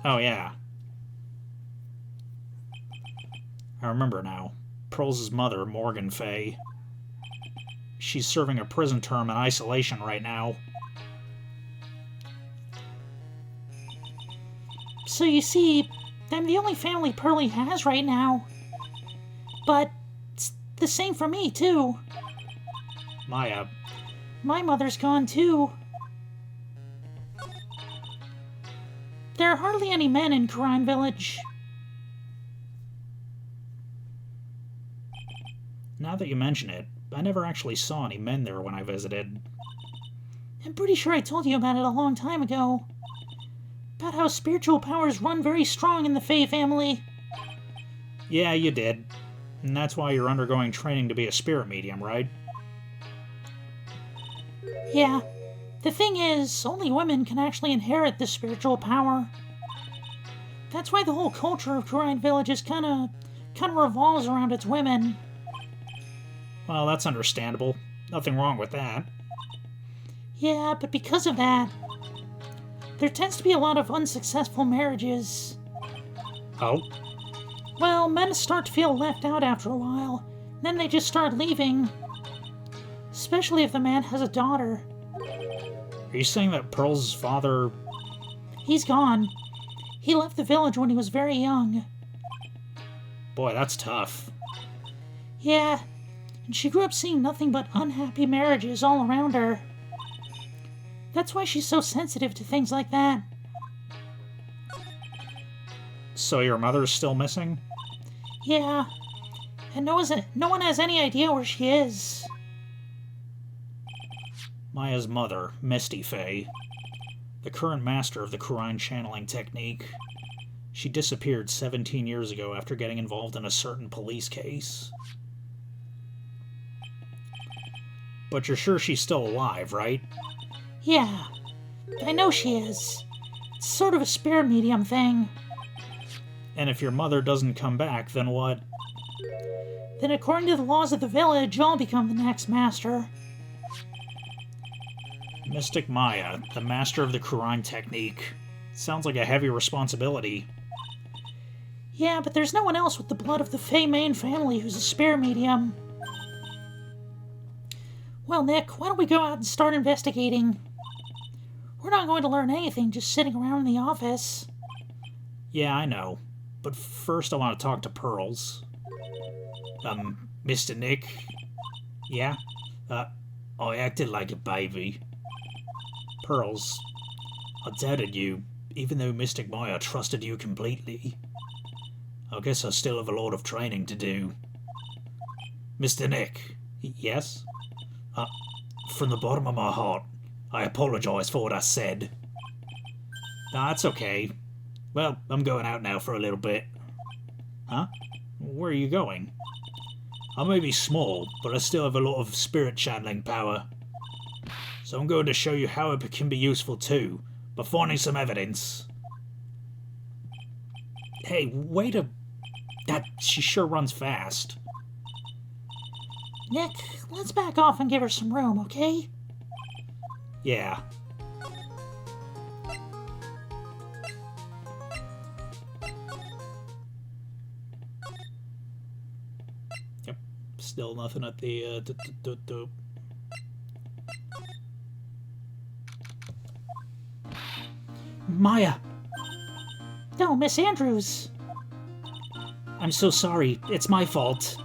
[SPEAKER 1] Oh, yeah. I remember now. Pearls' mother, Morgan Fay. She's serving a prison term in isolation right now.
[SPEAKER 2] So you see, I'm the only family Pearlie has right now. But it's the same for me, too.
[SPEAKER 1] Maya.
[SPEAKER 2] My mother's gone, too. There are hardly any men in Karine Village.
[SPEAKER 1] Now that you mention it, I never actually saw any men there when I visited.
[SPEAKER 2] I'm pretty sure I told you about it a long time ago. About how spiritual powers run very strong in the Fey family.
[SPEAKER 1] Yeah, you did. And that's why you're undergoing training to be a spirit medium, right?
[SPEAKER 2] Yeah. The thing is, only women can actually inherit this spiritual power. That's why the whole culture of Karine Village is kinda revolves around its women.
[SPEAKER 1] Well, that's understandable. Nothing wrong with that.
[SPEAKER 2] Yeah, but because of that, there tends to be a lot of unsuccessful marriages.
[SPEAKER 1] Oh?
[SPEAKER 2] Well, men start to feel left out after a while, then they just start leaving. Especially if the man has a daughter.
[SPEAKER 1] Are you saying that Pearl's father...
[SPEAKER 2] He's gone. He left the village when he was very young.
[SPEAKER 1] Boy, that's tough.
[SPEAKER 2] Yeah, and she grew up seeing nothing but unhappy marriages all around her. That's why she's so sensitive to things like that.
[SPEAKER 1] So your mother's still missing?
[SPEAKER 2] Yeah, and no one has any idea where she is.
[SPEAKER 1] Maya's mother, Misty Fay, the current master of the Karine channeling technique. She disappeared 17 years ago after getting involved in a certain police case. But you're sure she's still alive, right?
[SPEAKER 2] Yeah, I know she is. It's sort of a spirit medium thing.
[SPEAKER 1] And if your mother doesn't come back, then what?
[SPEAKER 2] Then according to the laws of the village, I'll become the next master.
[SPEAKER 1] Mystic Maya, the master of the Karine technique. Sounds like a heavy responsibility.
[SPEAKER 2] Yeah, but there's no one else with the blood of the Fey main family who's a spirit medium. Well, Nick, why don't we go out and start investigating? We're not going to learn anything just sitting around in the office.
[SPEAKER 1] Yeah, I know. But first I want to talk to Pearls. Mr. Nick? Yeah? I acted like a baby. Pearls, I doubted you, even though Mystic Maya trusted you completely. I guess I still have a lot of training to do. Mr. Nick? Yes? From the bottom of my heart, I apologize for what I said. That's okay. Well, I'm going out now for a little bit. Huh? Where are you going? I may be small, but I still have a lot of spirit channeling power. So I'm going to show you how it can be useful too, by finding some evidence. Hey, wait a... She sure runs fast.
[SPEAKER 2] Nick, let's back off and give her some room, okay?
[SPEAKER 1] Yeah. Yep. Still nothing at the,
[SPEAKER 3] Maya!
[SPEAKER 2] No, Miss Andrews.
[SPEAKER 3] I'm so sorry. It's my fault.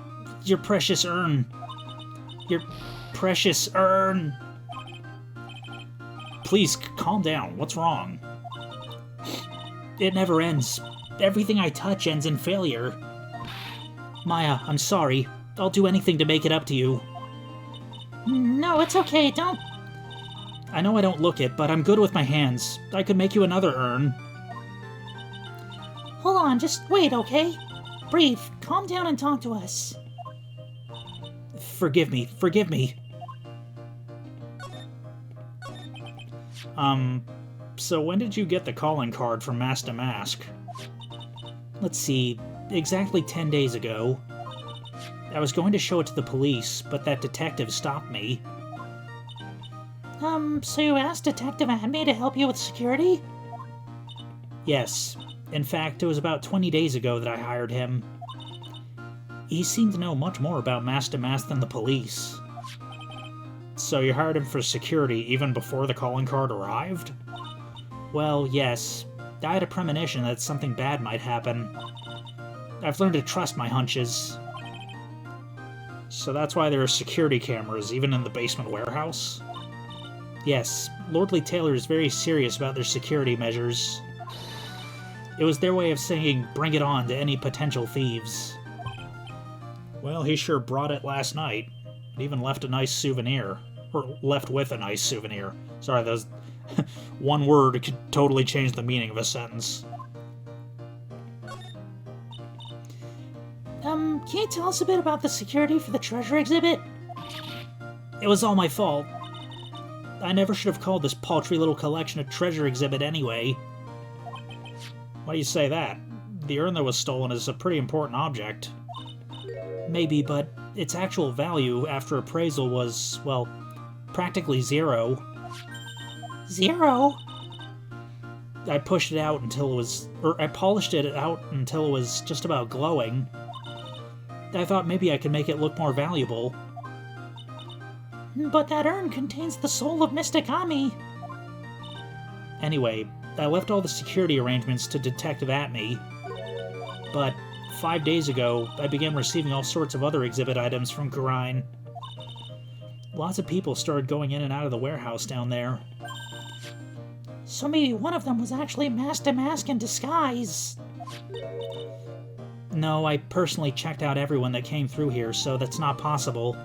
[SPEAKER 3] Your precious urn. Your precious urn. Please, calm down. What's wrong? It never ends. Everything I touch ends in failure. Maya, I'm sorry. I'll do anything to make it up to you.
[SPEAKER 2] No, it's okay, don't...
[SPEAKER 3] I know I don't look it, but I'm good with my hands. I could make you another urn.
[SPEAKER 2] Hold on, just wait, okay? Breathe, calm down and talk to us.
[SPEAKER 3] Forgive me, forgive me.
[SPEAKER 1] So when did you get the calling card from DeMasque?
[SPEAKER 3] Let's see, exactly 10 days ago. I was going to show it to the police, but that detective stopped me.
[SPEAKER 2] So you asked Detective Adme to help you with security?
[SPEAKER 3] Yes. In fact, it was about 20 days ago that I hired him. He seemed to know much more about DeMasque than the police.
[SPEAKER 1] So you hired him for security even before the calling card arrived?
[SPEAKER 3] Well, yes. I had a premonition that something bad might happen. I've learned to trust my hunches.
[SPEAKER 1] So that's why there are security cameras even in the basement warehouse?
[SPEAKER 3] Yes, Lordly Taylor is very serious about their security measures. It was their way of saying, bring it on to any potential thieves.
[SPEAKER 1] Well, he sure brought it last night. It even left a nice souvenir. Or left with a nice souvenir. Sorry, those... one word could totally change the meaning of a sentence.
[SPEAKER 2] Can you tell us a bit about the security for the treasure exhibit?
[SPEAKER 3] It was all my fault. I never should have called this paltry little collection a treasure exhibit anyway.
[SPEAKER 1] Why do you say that? The urn that was stolen is a pretty important object.
[SPEAKER 3] Maybe, but its actual value after appraisal was, well, practically zero.
[SPEAKER 2] Zero?
[SPEAKER 3] I pushed it out until it was... I polished it out until it was just about glowing. I thought maybe I could make it look more valuable.
[SPEAKER 2] But that urn contains the soul of Mystic Ami.
[SPEAKER 3] Anyway, I left all the security arrangements to Detective Atme. But 5 days ago, I began receiving all sorts of other exhibit items from Gurine. Lots of people started going in and out of the warehouse down there.
[SPEAKER 2] So maybe one of them was actually DeMasque in disguise.
[SPEAKER 3] No, I personally checked out everyone that came through here, so that's not possible.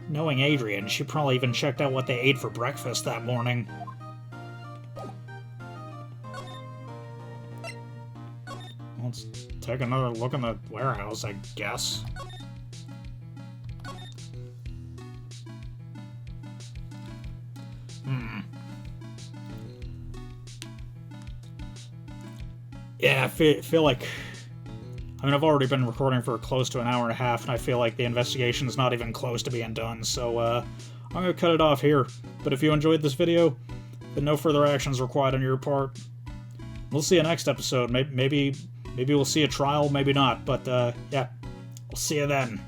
[SPEAKER 1] Knowing Adrian, she probably even checked out what they ate for breakfast that morning. Let's take another look in the warehouse, I guess. Yeah, I feel like... I mean, I've already been recording for close to an hour and a half, and I feel like the investigation's not even close to being done, so, I'm gonna cut it off here. But if you enjoyed this video, then no further actions required on your part. We'll see you next episode. Maybe we'll see a trial, maybe not, but, yeah. We'll see you then.